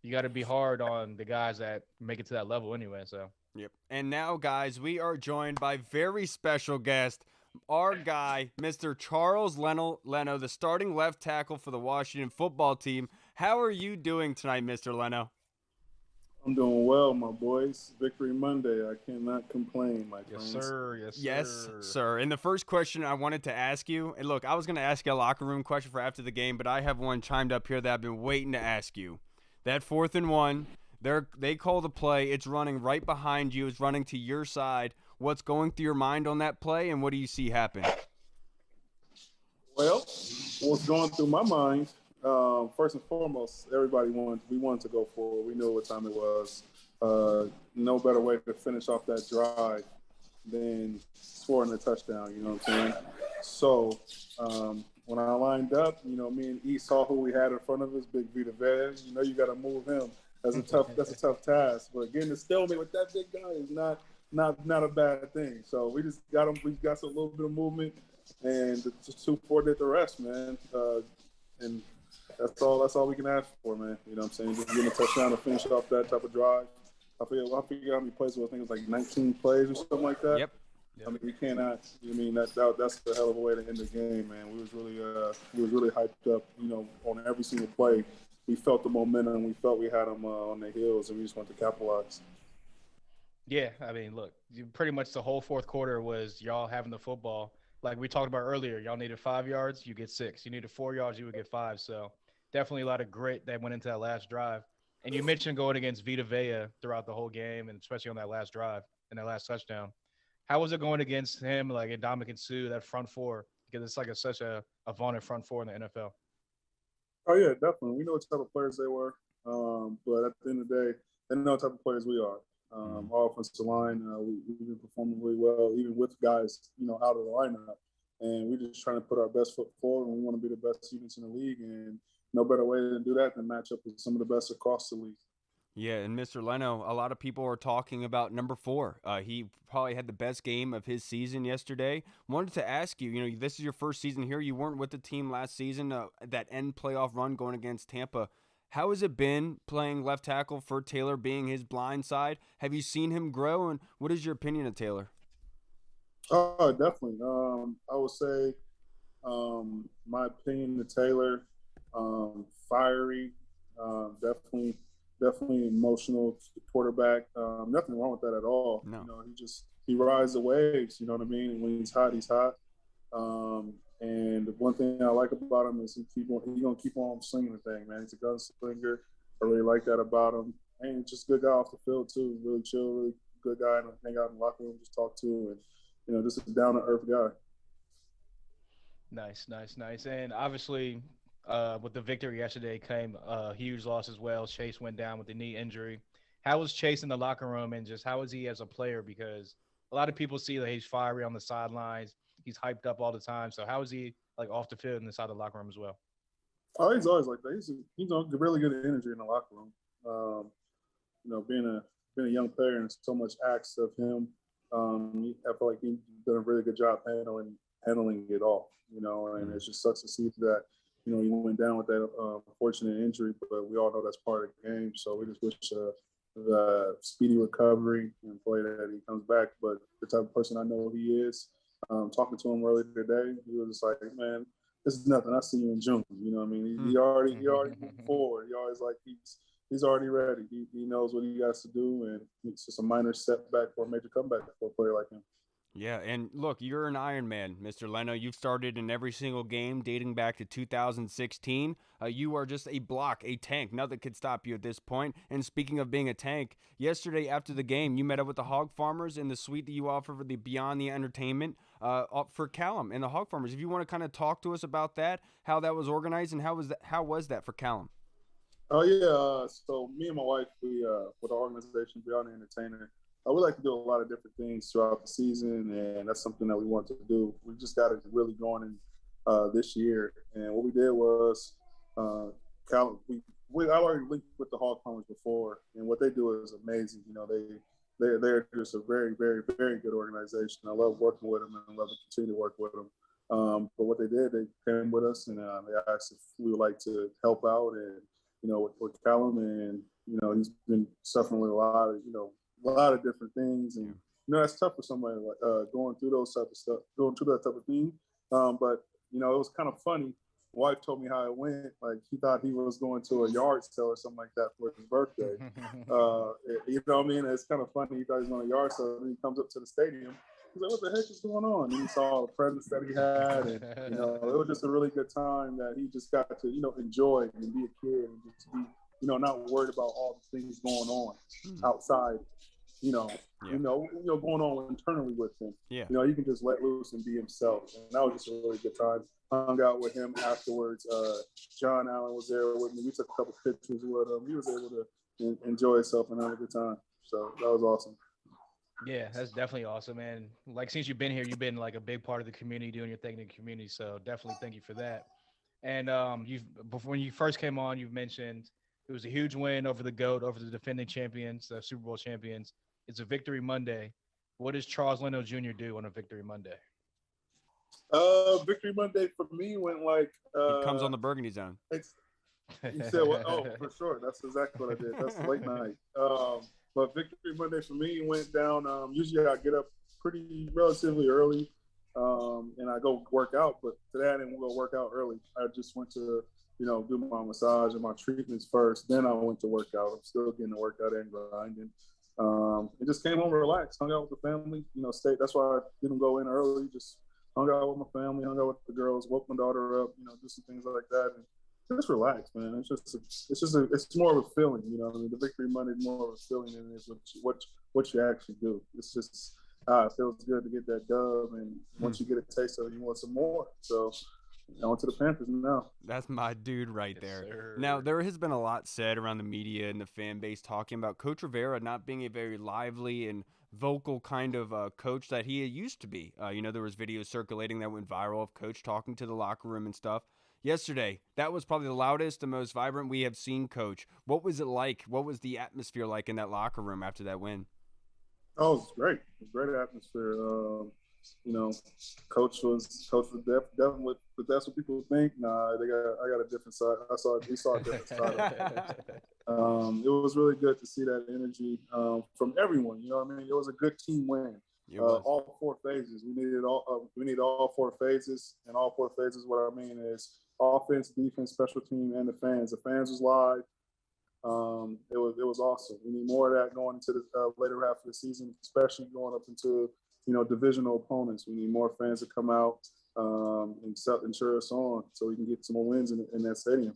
you got to be hard on the guys that make it to that level anyway. So.
Yep. And now, guys, we are joined by very special guest, our guy, Mr. Charles Leno, the starting left tackle for the Washington football team. How are you doing tonight, Mr. Leno?
I'm doing well, my boys. Victory Monday. I cannot complain, my friends.
Yes, sir.
Yes, sir. And the first question I wanted to ask you, and look, I was going to ask you a locker room question for after the game, but I have one chimed up here that I've been waiting to ask you. That 4th and 1, they call the play. It's running right behind you. It's running to your side. What's going through your mind on that play, and what do you see happen?
Well, what's going through my mind, first and foremost, we wanted to go for it. We knew what time it was. No better way to finish off that drive than scoring a touchdown, you know what I'm saying? So when I lined up, me and E saw who we had in front of us, Big Vita Vez. You got to move him. That's a tough task. But getting the stalemate with that big guy is not a bad thing. So we just got him. We got a little bit of movement, and just 2-4 did the rest, man. And that's all we can ask for, man. You know what I'm saying? Just getting a touchdown to finish off that type of drive. I forget how many plays it was. I think it was like 19 plays or something like that.
Yep.
I mean, you cannot. That's a hell of a way to end the game, man. We was really hyped up. On every single play, we felt the momentum. We felt we had them on their heels, and we just wanted to capitalize.
Yeah, I mean, look, pretty much the whole fourth quarter was y'all having the football. Like we talked about earlier, y'all needed 5 yards, you get 6. You needed 4 yards, you would get 5. So definitely a lot of grit that went into that last drive. And you mentioned going against Vita Vea throughout the whole game, and especially on that last drive and that last touchdown. How was it going against him, like Ndamukong Suh, that front four? Because it's like such a vaunted front four in the NFL.
Oh, yeah, definitely. We know what type of players they were. But at the end of the day, they know what type of players we are. Our offensive line, we've been performing really well, even with guys, out of the lineup. And we're just trying to put our best foot forward, and we want to be the best units in the league. And no better way to do that than match up with some of the best across the league.
Yeah, and Mr. Leno, a lot of people are talking about number 4. He probably had the best game of his season yesterday. Wanted to ask you, this is your first season here. You weren't with the team last season, that end playoff run going against Tampa. How has it been playing left tackle for Taylor, being his blind side? Have you seen him grow, and what is your opinion of Taylor?
Oh, definitely. I would say my opinion of Taylor, fiery, definitely emotional quarterback. Nothing wrong with that at all.
No.
He rides the waves, you know what I mean? And when he's hot, he's hot. And one thing I like about him is he's going to keep on slinging the thing, man. He's a gunslinger. I really like that about him. And just a good guy off the field, too. Really chill, really good guy to hang out in the locker room, just talk to. And, just a down-to-earth guy.
Nice. And obviously, with the victory yesterday came a huge loss as well. Chase went down with the knee injury. How was Chase in the locker room, and just how is he as a player? Because a lot of people see that he's fiery on the sidelines. He's hyped up all the time. So how is he like off the field and inside the locker room as well?
Oh, he's always like that. He's really good energy in the locker room. Being a young player and so much acts of him, I feel like he's done a really good job handling it all. And it just sucks to see that. He went down with that unfortunate injury, but we all know that's part of the game. So we just wish the speedy recovery and pray that he comes back. But the type of person I know he is, talking to him earlier today, he was just like, man, this is nothing. I'll see you in June. You know what I mean? He already moved forward. He always like he's already ready. He knows what he has to do, and it's just a minor setback or a major comeback for a player like him.
Yeah, and look, you're an Iron Man, Mr. Leno. You've started in every single game dating back to 2016. You are just a block, a tank. Nothing could stop you at this point. And speaking of being a tank, yesterday after the game, you met up with the Hog Farmers in the suite that you offer for the Beyond the Entertainment for Callum and the Hog Farmers. If you want to kind of talk to us about that, how that was organized, and how was that for Callum?
Oh, yeah. So me and my wife, we with our organization, Beyond the Entertainer, we like to do a lot of different things throughout the season, and that's something that we want to do. We just got it really going in this year. And what we did was, I already linked with the Hog Farmers before, and what they do is amazing. They're just a very, very, very good organization. I love working with them, and I love to continue to work with them. But what they did, they came with us, and they asked if we would like to help out, and with Callum, and he's been suffering with a lot of different things, and that's tough for somebody like going through that type of thing. But it was kind of funny. My wife told me how it went. Like he thought he was going to a yard sale or something like that for his birthday. You know what I mean? It's kind of funny. He thought he was on a yard sale, and he comes up to the stadium. He's like, "What the heck is going on?" And he saw all the presents that he had, and it was just a really good time that he just got to enjoy and be a kid and just be not worried about all the things going on outside. going on internally with him.
Yeah.
You can just let loose and be himself. And that was just a really good time. Hung out with him afterwards. John Allen was there with me. We took a couple pictures with him. He was able to enjoy himself and have a good time. So that was awesome.
Yeah, that's definitely awesome. And like, since you've been here, you've been like a big part of the community, doing your thing in the community. So definitely thank you for that. And when you first came on, you've mentioned it was a huge win over the GOAT, over the defending champions, the Super Bowl champions. It's a Victory Monday. What does Charles Leno Jr. do on a Victory Monday?
Victory Monday for me went like
he comes on the Burgundy zone.
You said what? Oh, for sure. That's exactly what I did. That's late night. But Victory Monday for me went down. Usually I get up pretty relatively early, and I go work out. But today I didn't go work out early. I just went to do my massage and my treatments first. Then I went to work out. I'm still getting the workout and grinding. And just came home relaxed, hung out with the family. Stayed. That's why I didn't go in early. Just hung out with my family, hung out with the girls, woke my daughter up. Do some things like that. And just relax, man. It's more of a feeling, the Victory Monday is more of a feeling than it is what you actually do. It's just it feels good to get that dub, and once you get a taste of it, you want some more. So on to the Panthers now.
That's my dude right there.
Sir.
Now, there has been a lot said around the media and the fan base talking about Coach Rivera not being a very lively and vocal kind of coach that he used to be. There was videos circulating that went viral of Coach talking to the locker room and stuff. Yesterday, that was probably the loudest and most vibrant we have seen Coach. What was it like? What was the atmosphere like in that locker room after that win?
Oh, it was great. It was a great atmosphere. Coach was definitely, but that's what people think. Nah, I got a different side. We saw a different side. It was really good to see that energy from everyone. It was a good team win. All 4 phases. We needed all 4 phases, and all 4 phases. What I mean is offense, defense, special team, and the fans. The fans was live. It was awesome. We need more of that going into the later half of the season, especially going up into divisional opponents. We need more fans to come out and cheer us on, so we can get some more wins in that stadium.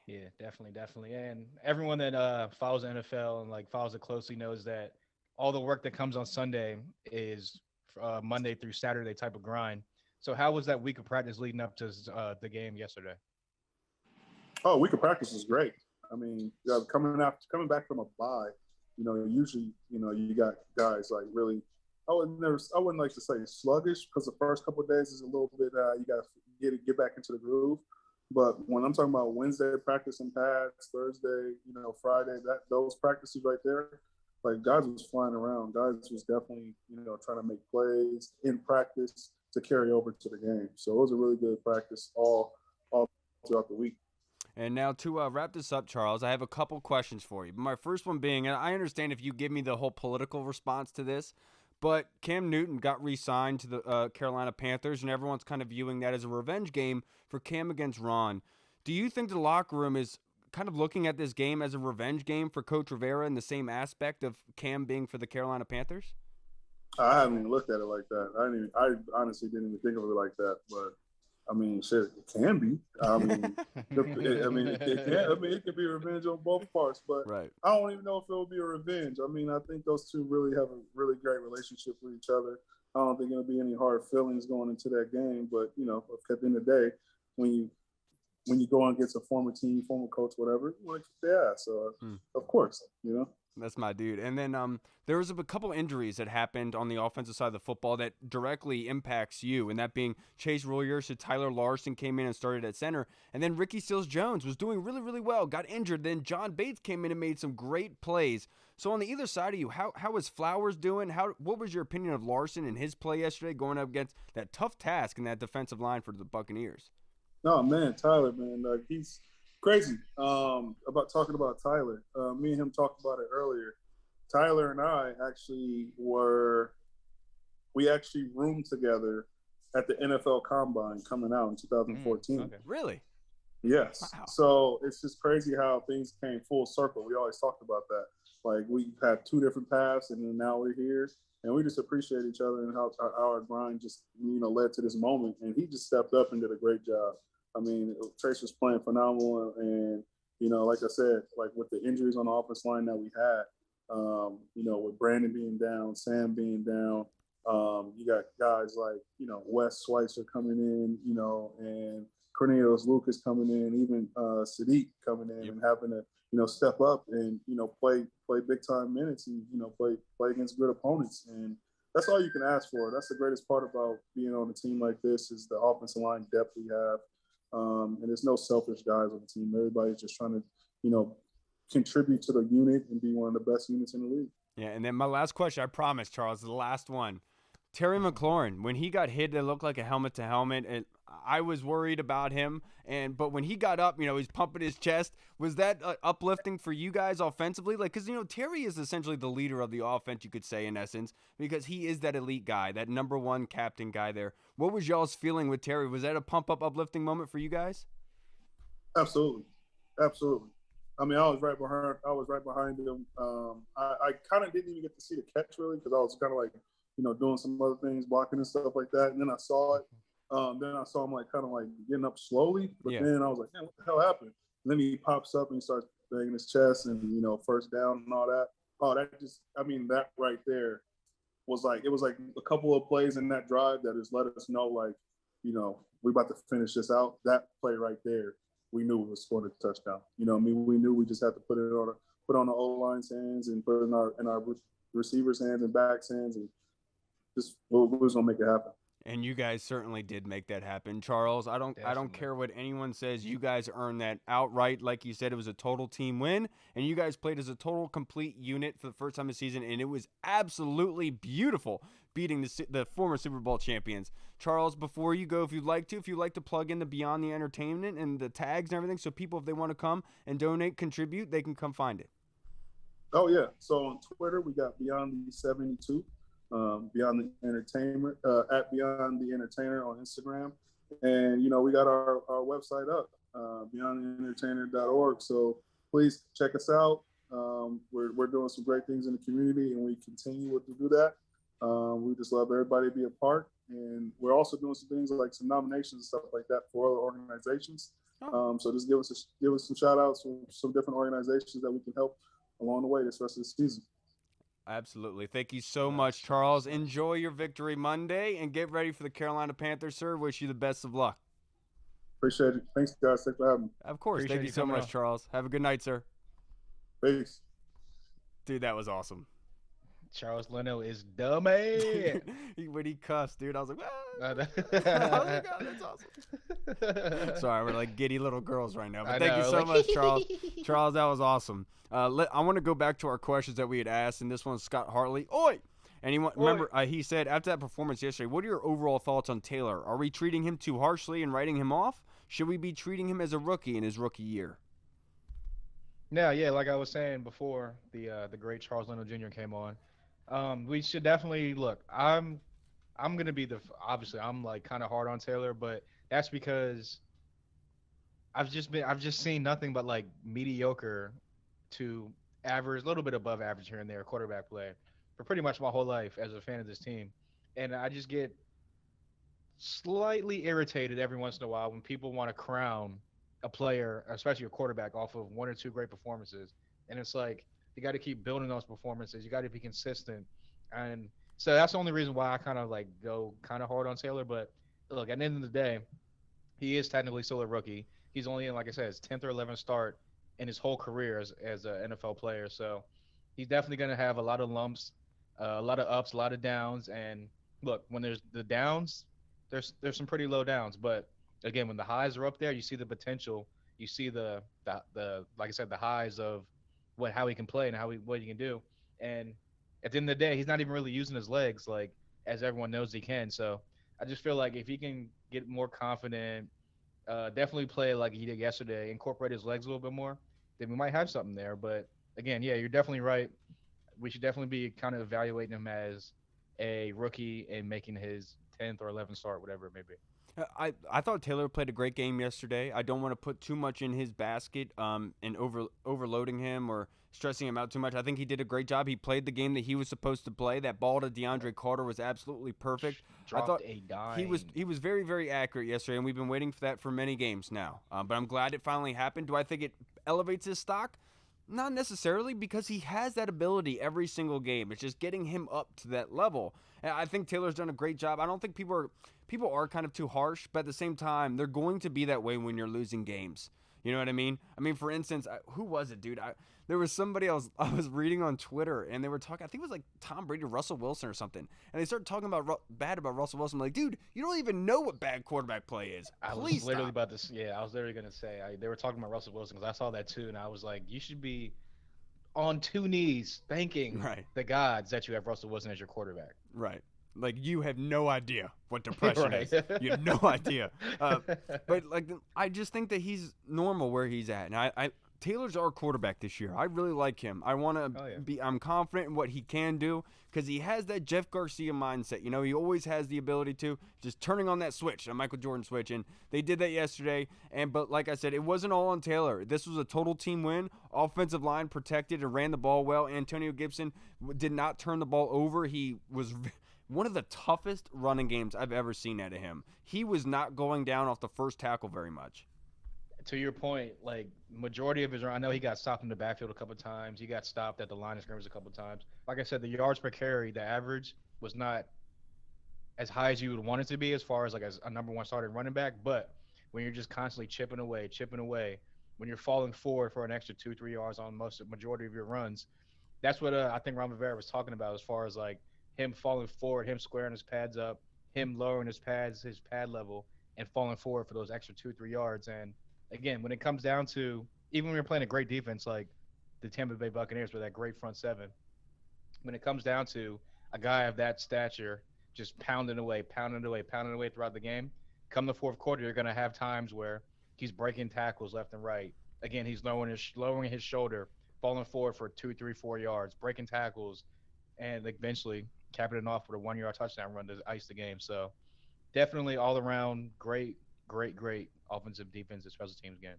Yeah, definitely. And everyone that follows the NFL and follows it closely knows that all the work that comes on Sunday is Monday through Saturday type of grind. So how was that week of practice leading up to the game yesterday?
Oh, week of practice was great. I mean, coming back from a bye, usually, you got guys like really, I wouldn't like to say sluggish, because the first couple of days is a little bit, you got to get back into the groove. But when I'm talking about Wednesday practice and pads, Thursday, Friday, those practices right there, guys was flying around. Guys was definitely, trying to make plays in practice to carry over to the game. So it was a really good practice all throughout the week.
And now to wrap this up, Charles, I have a couple questions for you. My first one being, and I understand if you give me the whole political response to this, but Cam Newton got re-signed to the Carolina Panthers, and everyone's kind of viewing that as a revenge game for Cam against Ron. Do you think the locker room is kind of looking at this game as a revenge game for Coach Rivera in the same aspect of Cam being for the Carolina Panthers?
I haven't even looked at it like that. I honestly didn't even think of it like that. But I mean, shit, it can be. It can be revenge on both parts. But
right.
I don't even know if it will be a revenge. I mean, I think those two really have a really great relationship with each other. I don't think there'll be any hard feelings going into that game. But at the end of the day, when you go against a former team, former coach, whatever, you want to kick their ass. So, of course,
That's my dude. And then there was a couple injuries that happened on the offensive side of the football that directly impacts you, and that being Chase Royer, Tyler Larson came in and started at center, and then Ricky Seals-Jones was doing really, really well, got injured. Then John Bates came in and made some great plays. So on the either side of you, how is Flowers doing? What was your opinion of Larson and his play yesterday going up against that tough task in that defensive line for the Buccaneers?
Oh, man, Tyler, man, he's crazy. About talking about Tyler, me and him talked about it earlier. Tyler and I actually roomed together at the NFL Combine coming out in 2014.
Okay.
Really?
Yes. Wow. So it's just crazy how things came full circle. We always talked about that. We had 2 different paths, and then now we're here. And we just appreciate each other and how our grind just, led to this moment. And he just stepped up and did a great job. I mean, Trace was playing phenomenal. And, like I said, with the injuries on the offensive line that we had, With Brandon being down, Sam being down, you got guys like, Wes Schweitzer coming in, and Cornelius Lucas coming in, even Sadiq coming in and having to, step up and, play big time minutes and, play against good opponents. And that's all you can ask for. That's the greatest part about being on a team like this is the offensive line depth we have. And there's no selfish guys on the team. Everybody's just trying to, contribute to the unit and be one of the best units in the league.
Yeah, and then my last question, I promise, Charles, the last one. Terry McLaurin, when he got hit, it looked like a helmet-to-helmet, and I was worried about him. But when he got up, he's pumping his chest. Was that uplifting for you guys offensively? Because, Terry is essentially the leader of the offense, you could say, in essence, because he is that elite guy, that number one captain guy there. What was y'all's feeling with Terry? Was that a pump-up, uplifting moment for you guys?
Absolutely. I mean, I was right behind him. I kind of didn't even get to see the catch really because I was kind of like, doing some other things, blocking and stuff like that. And then I saw it. Then I saw him like kind of like getting up slowly. But then I was like, man, what the hell happened? And then he pops up and he starts banging his chest and first down and all that. Oh, that right there was like a couple of plays in that drive that has let us know like, we're about to finish this out. That play right there, we knew we was scoring a touchdown. We knew we just had to put on the O-line's hands and put it in our receivers' hands and backs' hands and just we was gonna make it happen.
And you guys certainly did make that happen, Charles. I don't care what anyone says. You guys earned that outright. Like you said, it was a total team win, and you guys played as a total complete unit for the first time this season, and it was absolutely beautiful beating the former Super Bowl champions. Charles, before you go, if you'd like to plug in the Beyond the Entertainment and the tags and everything, so people, if they want to come and donate, contribute, they can come find it.
Oh yeah. So on Twitter, we got Beyond the 72. Beyond the Entertainment at Beyond the Entertainer on Instagram, and we got our website up, beyondtheentertainer.org. So please check us out. We're doing some great things in the community, and we continue to do that. We just love everybody to be a part, and we're also doing some things like some nominations and stuff like that for other organizations. So just give us some shout outs from some different organizations that we can help along the way this rest of the season.
Absolutely. Thank you so much, Charles. Enjoy your victory Monday and get ready for the Carolina Panthers, sir. Wish you the best of luck.
Appreciate it. Thanks, guys. Thanks for having me.
Of course.
Appreciate
Thank you so much,
on.
Charles. Have a good night, sir.
Peace.
Dude, that was awesome.
Charles Leno is dummy.
When he cussed, dude, I was like, ah.
I
I was like, oh, that's awesome. Sorry, we're like giddy little girls right now. But thank you so much, Charles. Charles, that was awesome. I want to go back to our questions that we had asked, and this one's Scott Hartley. Oi! And remember, he said, after that performance yesterday, what are your overall thoughts on Taylor? Are we treating him too harshly and writing him off? Should we be treating him as a rookie in his rookie year?
Yeah, like I was saying before, the great Charles Leno Jr. came on. We should definitely look. I'm gonna be obviously I'm like kind of hard on Taylor, but that's because I've just seen nothing but like mediocre to average, a little bit above average here and there quarterback play for pretty much my whole life as a fan of this team, and I just get slightly irritated every once in a while when people want to crown a player, especially a quarterback, off of one or two great performances, and it's like, you got to keep building those performances. You got to be consistent. And so that's the only reason why I kind of like go kind of hard on Taylor. But look, at the end of the day, he is technically still a rookie. He's only in, like I said, his 10th or 11th start in his whole career as an NFL player. So he's definitely going to have a lot of lumps, a lot of ups, a lot of downs. And look, when there's the downs, there's some pretty low downs. But again, when the highs are up there, you see the potential. You see the like I said, the highs of how he can play and what he can do. And at the end of the day, he's not even really using his legs like as everyone knows he can. So I just feel like if he can get more confident, definitely play like he did yesterday, incorporate his legs a little bit more, then we might have something there. But again, yeah, you're definitely right. We should definitely be kind of evaluating him as a rookie and making his 10th or 11th start, whatever it may be.
I thought Taylor played a great game yesterday. I don't want to put too much in his basket and overloading him or stressing him out too much. I think he did a great job. He played the game that he was supposed to play. That ball to DeAndre Carter was absolutely perfect.
Dropped
I thought
a dime.
he was very, very accurate yesterday, and we've been waiting for that for many games now. But I'm glad it finally happened. Do I think it elevates his stock? Not necessarily, because he has that ability every single game. It's just getting him up to that level. And I think Taylor's done a great job. I don't think people are kind of too harsh, but at the same time, they're going to be that way when you're losing games. You know what I mean? I mean, for instance, who was it, dude? There was somebody else I was reading on Twitter, and they were talking. I think it was like Tom Brady, Russell Wilson, or something. And they started talking about bad about Russell Wilson. I'm like, dude, you don't even know what bad quarterback play is.
I was literally about to. Yeah, I was literally gonna say they were talking about Russell Wilson because I saw that too, and I was like, you should be on two knees thanking the gods that you have Russell Wilson as your quarterback.
Right. Like, you have no idea what depression is. You have no idea. But like, I just think that he's normal where he's at, and Taylor's our quarterback this year. I really like him. I want to be. I'm confident in what he can do because he has that Jeff Garcia mindset. You know, he always has the ability to just turning on that switch, a Michael Jordan switch, and they did that yesterday. But like I said, it wasn't all on Taylor. This was a total team win. Offensive line protected and ran the ball well. Antonio Gibson did not turn the ball over. He was one of the toughest running games I've ever seen out of him. He was not going down off the first tackle very much.
To your point, like, majority of his run, I know he got stopped in the backfield a couple of times. He got stopped at the line of scrimmage a couple of times. Like I said, the yards per carry, the average was not as high as you would want it to be as far as like as a number one starting running back. But when you're just constantly chipping away, when you're falling forward for an extra 2-3 yards on majority of your runs, that's what I think Ron Rivera was talking about as far as like him falling forward, him squaring his pads up, him lowering his pad level, and falling forward for those extra 2-3 yards. And again, when it comes down to, even when you're playing a great defense like the Tampa Bay Buccaneers with that great front seven, when it comes down to a guy of that stature just pounding away throughout the game, come the fourth quarter, you're going to have times where he's breaking tackles left and right. Again, he's lowering his shoulder, falling forward for 2, 3, 4 yards, breaking tackles, and eventually capping it off with a 1-yard touchdown run to ice the game. So definitely all around great offensive defense and special teams game.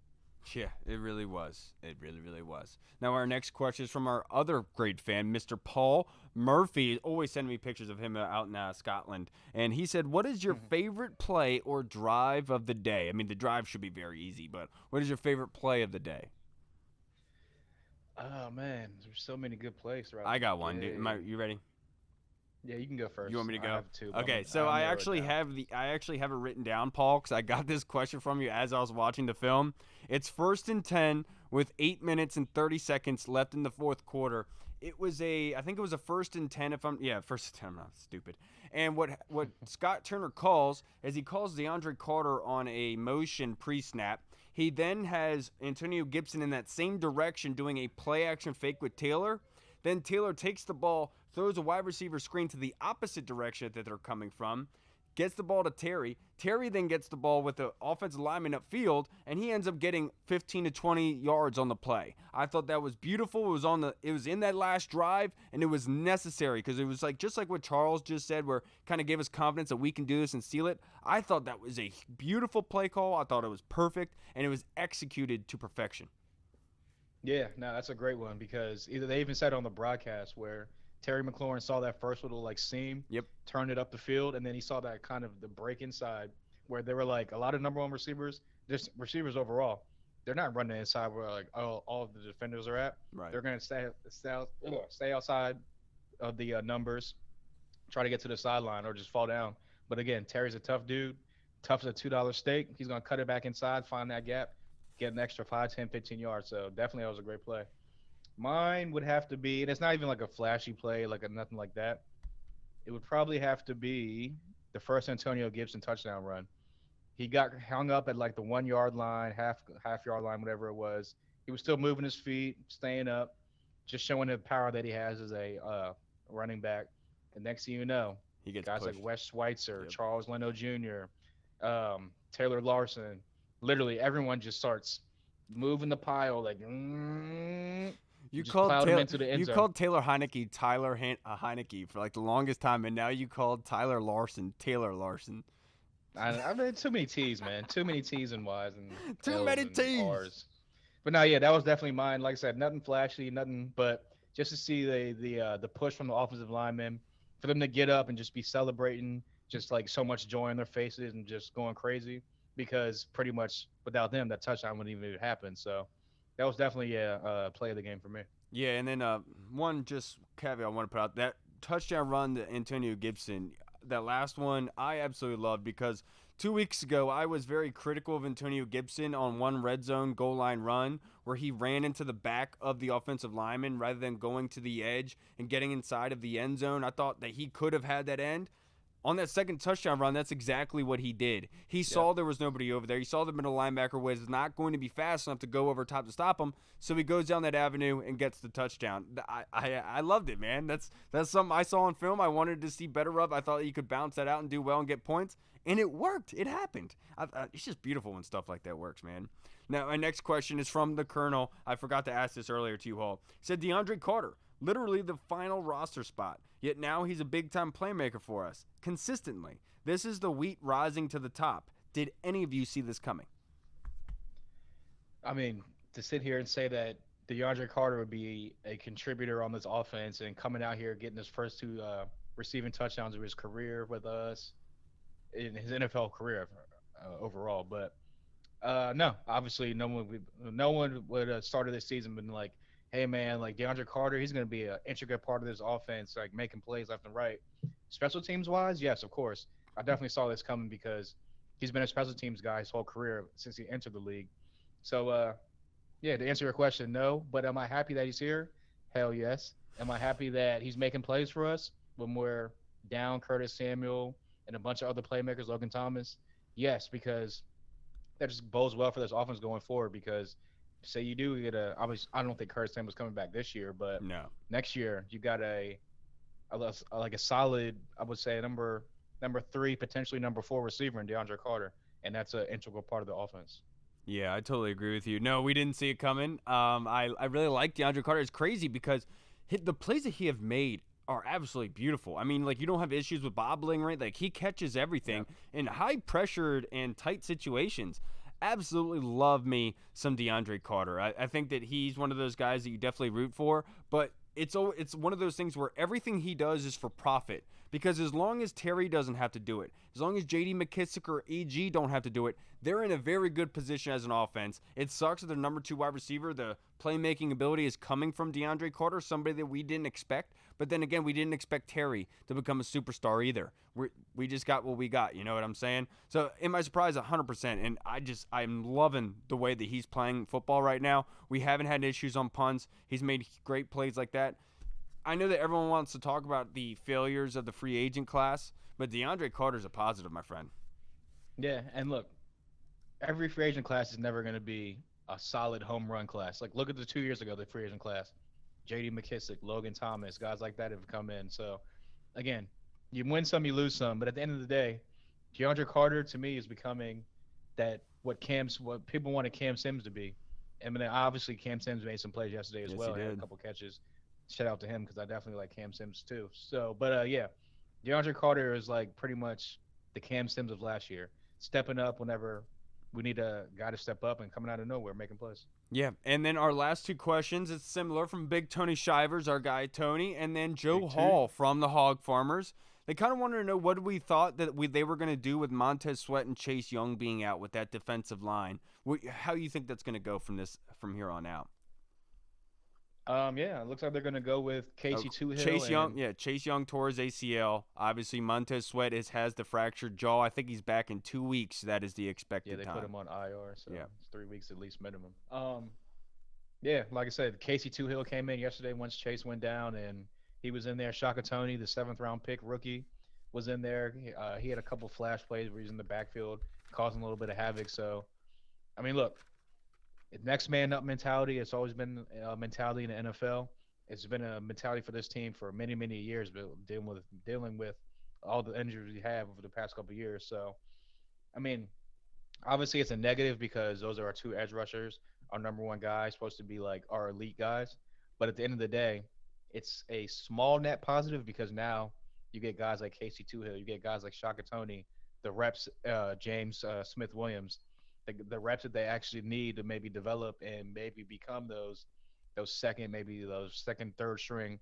Yeah, it really was. It really, really was. Now, our next question is from our other great fan, Mr. Paul Murphy. Always sending me pictures of him out in Scotland. And he said, what is your favorite play or drive of the day? I mean, the drive should be very easy, but what is your favorite play of the day?
Oh, man. There's so many good plays throughout
I got one, dude. You ready?
Yeah, you can go first.
You want me to go?
I have two,
okay, so I actually have it written down, Paul, because I got this question from you as I was watching the film. It's 1st and 10 with 8 minutes and 30 seconds left in the fourth quarter. I think it was a 1st and 10. 1st and 10. I'm not stupid. And what Scott Turner calls is he calls DeAndre Carter on a motion pre-snap. He then has Antonio Gibson in that same direction doing a play-action fake with Taylor. Then Taylor takes the ball, throws a wide receiver screen to the opposite direction that they're coming from, gets the ball to Terry. Terry then gets the ball with the offensive lineman upfield, and he ends up getting 15 to 20 yards on the play. I thought that was beautiful. It was in that last drive, and it was necessary because it was like just like what Charles just said, where kind of gave us confidence that we can do this and seal it. I thought that was a beautiful play call. I thought it was perfect, and it was executed to perfection.
Yeah, no, that's a great one because they even said on the broadcast where Terry McLaurin saw that first little like seam, turned it up the field, and then he saw that kind of the break inside where they were like a lot of number one receivers, just receivers overall, they're not running inside where like all of the defenders are at. Right. They're going to stay outside of the numbers, try to get to the sideline or just fall down. But again, Terry's a tough dude, tough as a $2 steak. He's going to cut it back inside, find that gap, get an extra 5, 10, 15 yards. So definitely that was a great play. Mine would have to be, and it's not even like a flashy play, like nothing like that. It would probably have to be the first Antonio Gibson touchdown run. He got hung up at like the 1 yard line, half yard line, whatever it was. He was still moving his feet, staying up, just showing the power that he has as a running back. And next thing you know,
he gets
guys
pushed.
like Wes Schweitzer, Charles Leno Jr., Taylor Larson, literally everyone just starts moving the pile like.
You called Taylor Heineke Heineke for like the longest time, and now you called Tyler Larson Taylor Larson.
I mean, too many T's, man. Too many T's and Y's and
too many T's.
R's. But no, yeah, that was definitely mine. Like I said, nothing flashy, nothing, but just to see the push from the offensive linemen, for them to get up and just be celebrating, just like so much joy in their faces and just going crazy, because pretty much without them, that touchdown wouldn't even happen. So That was definitely a play of the game for me.
Yeah, and then one just caveat I want to put out, that touchdown run to Antonio Gibson, that last one I absolutely loved because 2 weeks ago I was very critical of Antonio Gibson on one red zone goal line run where he ran into the back of the offensive lineman rather than going to the edge and getting inside of the end zone. I thought that he could have had that end. On that second touchdown run, that's exactly what he did. He saw there was nobody over there. He saw the middle linebacker was not going to be fast enough to go over top to stop him, so he goes down that avenue and gets the touchdown. I loved it, man. That's something I saw on film. I wanted to see better of. I thought you could bounce that out and do well and get points, and it worked. It happened. It's just beautiful when stuff like that works, man. Now, my next question is from the Colonel. I forgot to ask this earlier to you, Hall. He said DeAndre Carter, literally the final roster spot. Yet now he's a big-time playmaker for us, consistently. This is the wheat rising to the top. Did any of you see this coming?
I mean, to sit here and say that DeAndre Carter would be a contributor on this offense and coming out here getting his first two receiving touchdowns of his career with us in his NFL career overall. But no, obviously no one would have started this season been like, hey man, like DeAndre Carter, he's going to be an intricate part of this offense, like making plays left and right. Special teams wise, yes, of course. I definitely saw this coming because he's been a special teams guy his whole career since he entered the league. So, yeah, to answer your question, no. But am I happy that he's here? Hell yes. Am I happy that he's making plays for us when we're down Curtis Samuel and a bunch of other playmakers, Logan Thomas? Yes, because that just bodes well for this offense going forward because say you do get obviously I don't think Curtis Samuel's coming back this year, but next year you got a solid, I would say number 3, potentially number 4 receiver in DeAndre Carter, and that's an integral part of the offense.
Yeah, I totally agree with you. No, we didn't see it coming. I really like DeAndre Carter. It's crazy because the plays that he have made are absolutely beautiful. I mean, like, you don't have issues with bobbling, right? Like, he catches everything in high-pressured and tight situations. Absolutely love me some DeAndre Carter. I think that he's one of those guys that you definitely root for, but it's one of those things where everything he does is for profit. Because as long as Terry doesn't have to do it, as long as J.D. McKissick or E.G. don't have to do it, they're in a very good position as an offense. It sucks that their number 2 wide receiver, the playmaking ability is coming from DeAndre Carter, somebody that we didn't expect. But then again, we didn't expect Terry to become a superstar either. We just got what we got, you know what I'm saying? So am I surprised? 100%. And I'm loving the way that he's playing football right now. We haven't had issues on punts. He's made great plays like that. I know that everyone wants to talk about the failures of the free agent class, but DeAndre Carter's a positive, my friend.
Yeah, and look, every free agent class is never going to be a solid home run class. Like, look at the 2 years ago, the free agent class. J.D. McKissick, Logan Thomas, guys like that have come in. So, again, you win some, you lose some. But at the end of the day, DeAndre Carter, to me, is becoming that what people wanted Cam Sims to be. I mean, obviously, Cam Sims made some plays yesterday as well. He had a couple catches. Shout out to him because I definitely like Cam Sims too. So, but yeah, DeAndre Carter is like pretty much the Cam Sims of last year, stepping up whenever we need a guy to step up and coming out of nowhere making plays.
Yeah, and then our last 2 questions, it's similar from Big Tony Shivers, our guy Tony, and then Joe Hall from the Hog Farmers. They kind of wanted to know what we thought that they were going to do with Montez Sweat and Chase Young being out with that defensive line. How do you think that's going to go from here on out?
Yeah, it looks like they're going to go with Casey Toohill.
Chase Young tore his ACL. Obviously, Montez Sweat has the fractured jaw. I think he's back in 2 weeks. That is the expected time.
Yeah, they put him on IR, so it's 3 weeks at least minimum. Yeah, like I said, Casey Toohill came in yesterday once Chase went down, and he was in there. Shaka Toney, the 7th-round pick rookie, was in there. He had a couple flash plays where he was in the backfield, causing a little bit of havoc. So, I mean, look. Next man up mentality. It's always been a mentality in the NFL. It's been a mentality for this team for many, many years, but dealing with all the injuries we have over the past couple of years. So, I mean, obviously it's a negative because those are our 2 edge rushers, our number 1 guys, supposed to be like our elite guys. But at the end of the day, it's a small net positive because now you get guys like Casey Toohill, you get guys like Shaka Toney, the reps, James Smith-Williams. The reps that they actually need to maybe develop and maybe become those second, third string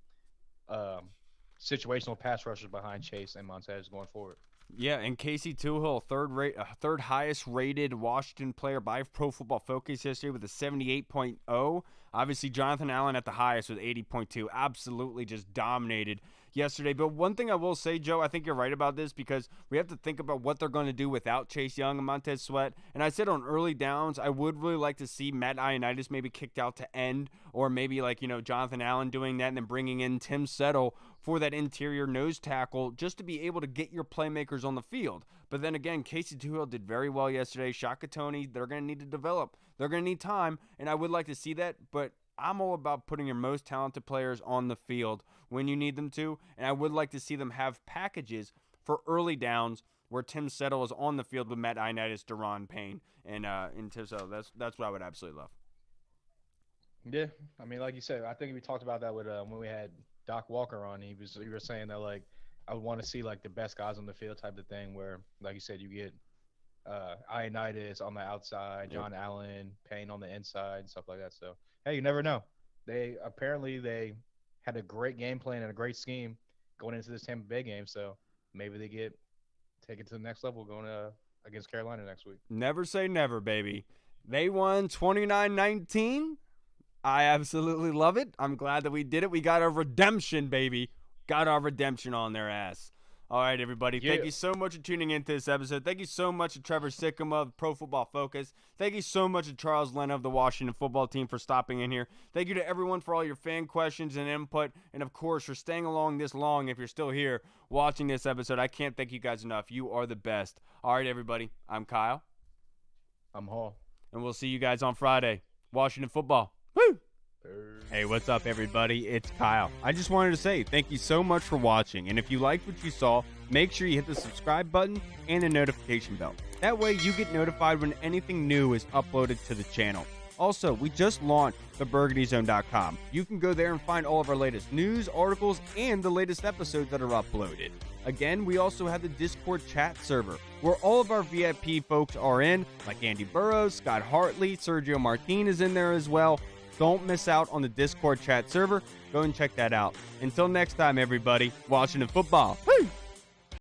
situational pass rushers behind Chase and Montez going forward.
Yeah, and Casey Tuhill, third highest rated Washington player by Pro Football Focus yesterday with a 78.0. Obviously, Jonathan Allen at the highest with 80.2. Absolutely just dominated yesterday. But one thing I will say, Joe, I think you're right about this because we have to think about what they're going to do without Chase Young and Montez Sweat. And I said on early downs, I would really like to see Matt Ioannidis maybe kicked out to end, or maybe like, Jonathan Allen doing that and then bringing in Tim Settle for that interior nose tackle just to be able to get your playmakers on the field. But then again, Casey Tuhill did very well yesterday. Shaka Toney, they're going to need to develop. They're going to need time, and I would like to see that, but I'm all about putting your most talented players on the field when you need them to, and I would like to see them have packages for early downs where Tim Settle is on the field with Matt Ioannidis, Daron Payne, and Tim Settle. That's what I would absolutely love.
Yeah, I mean, like you said, I think we talked about that with when we had Doc Walker on. He was saying that, like, I would want to see like the best guys on the field type of thing, where, like you said, you get Ioannidis on the outside, John Allen, Payne on the inside, and stuff like that. So, hey, you never know. They had a great game plan and a great scheme going into this Tampa Bay game. So maybe they take it to the next level going against Carolina next week.
Never say never, baby. They won 29-19. I absolutely love it. I'm glad that we did it. We got our redemption, baby. Got our redemption on their ass. All right, everybody. Yeah. Thank you so much for tuning into this episode. Thank you so much to Trevor Sikkema of Pro Football Focus. Thank you so much to Charles Leno of the Washington football team for stopping in here. Thank you to everyone for all your fan questions and input. And, of course, for staying along this long if you're still here watching this episode. I can't thank you guys enough. You are the best. All right, everybody. I'm Kyle.
I'm Hall.
And we'll see you guys on Friday. Washington football. Woo! Hey, what's up, everybody? It's Kyle. I just wanted to say thank you so much for watching, and if you liked what you saw, make sure you hit the subscribe button and the notification bell. That way you get notified when anything new is uploaded to the channel. Also, we just launched theburgundyzone.com. You can go there and find all of our latest news, articles, and the latest episodes that are uploaded. Again, we also have the Discord chat server, where all of our VIP folks are in, like Andy Burrows, Scott Hartley, Sergio Martin is in there as well. Don't miss out on the Discord chat server. Go and check that out. Until next time, everybody, Washington football. Woo!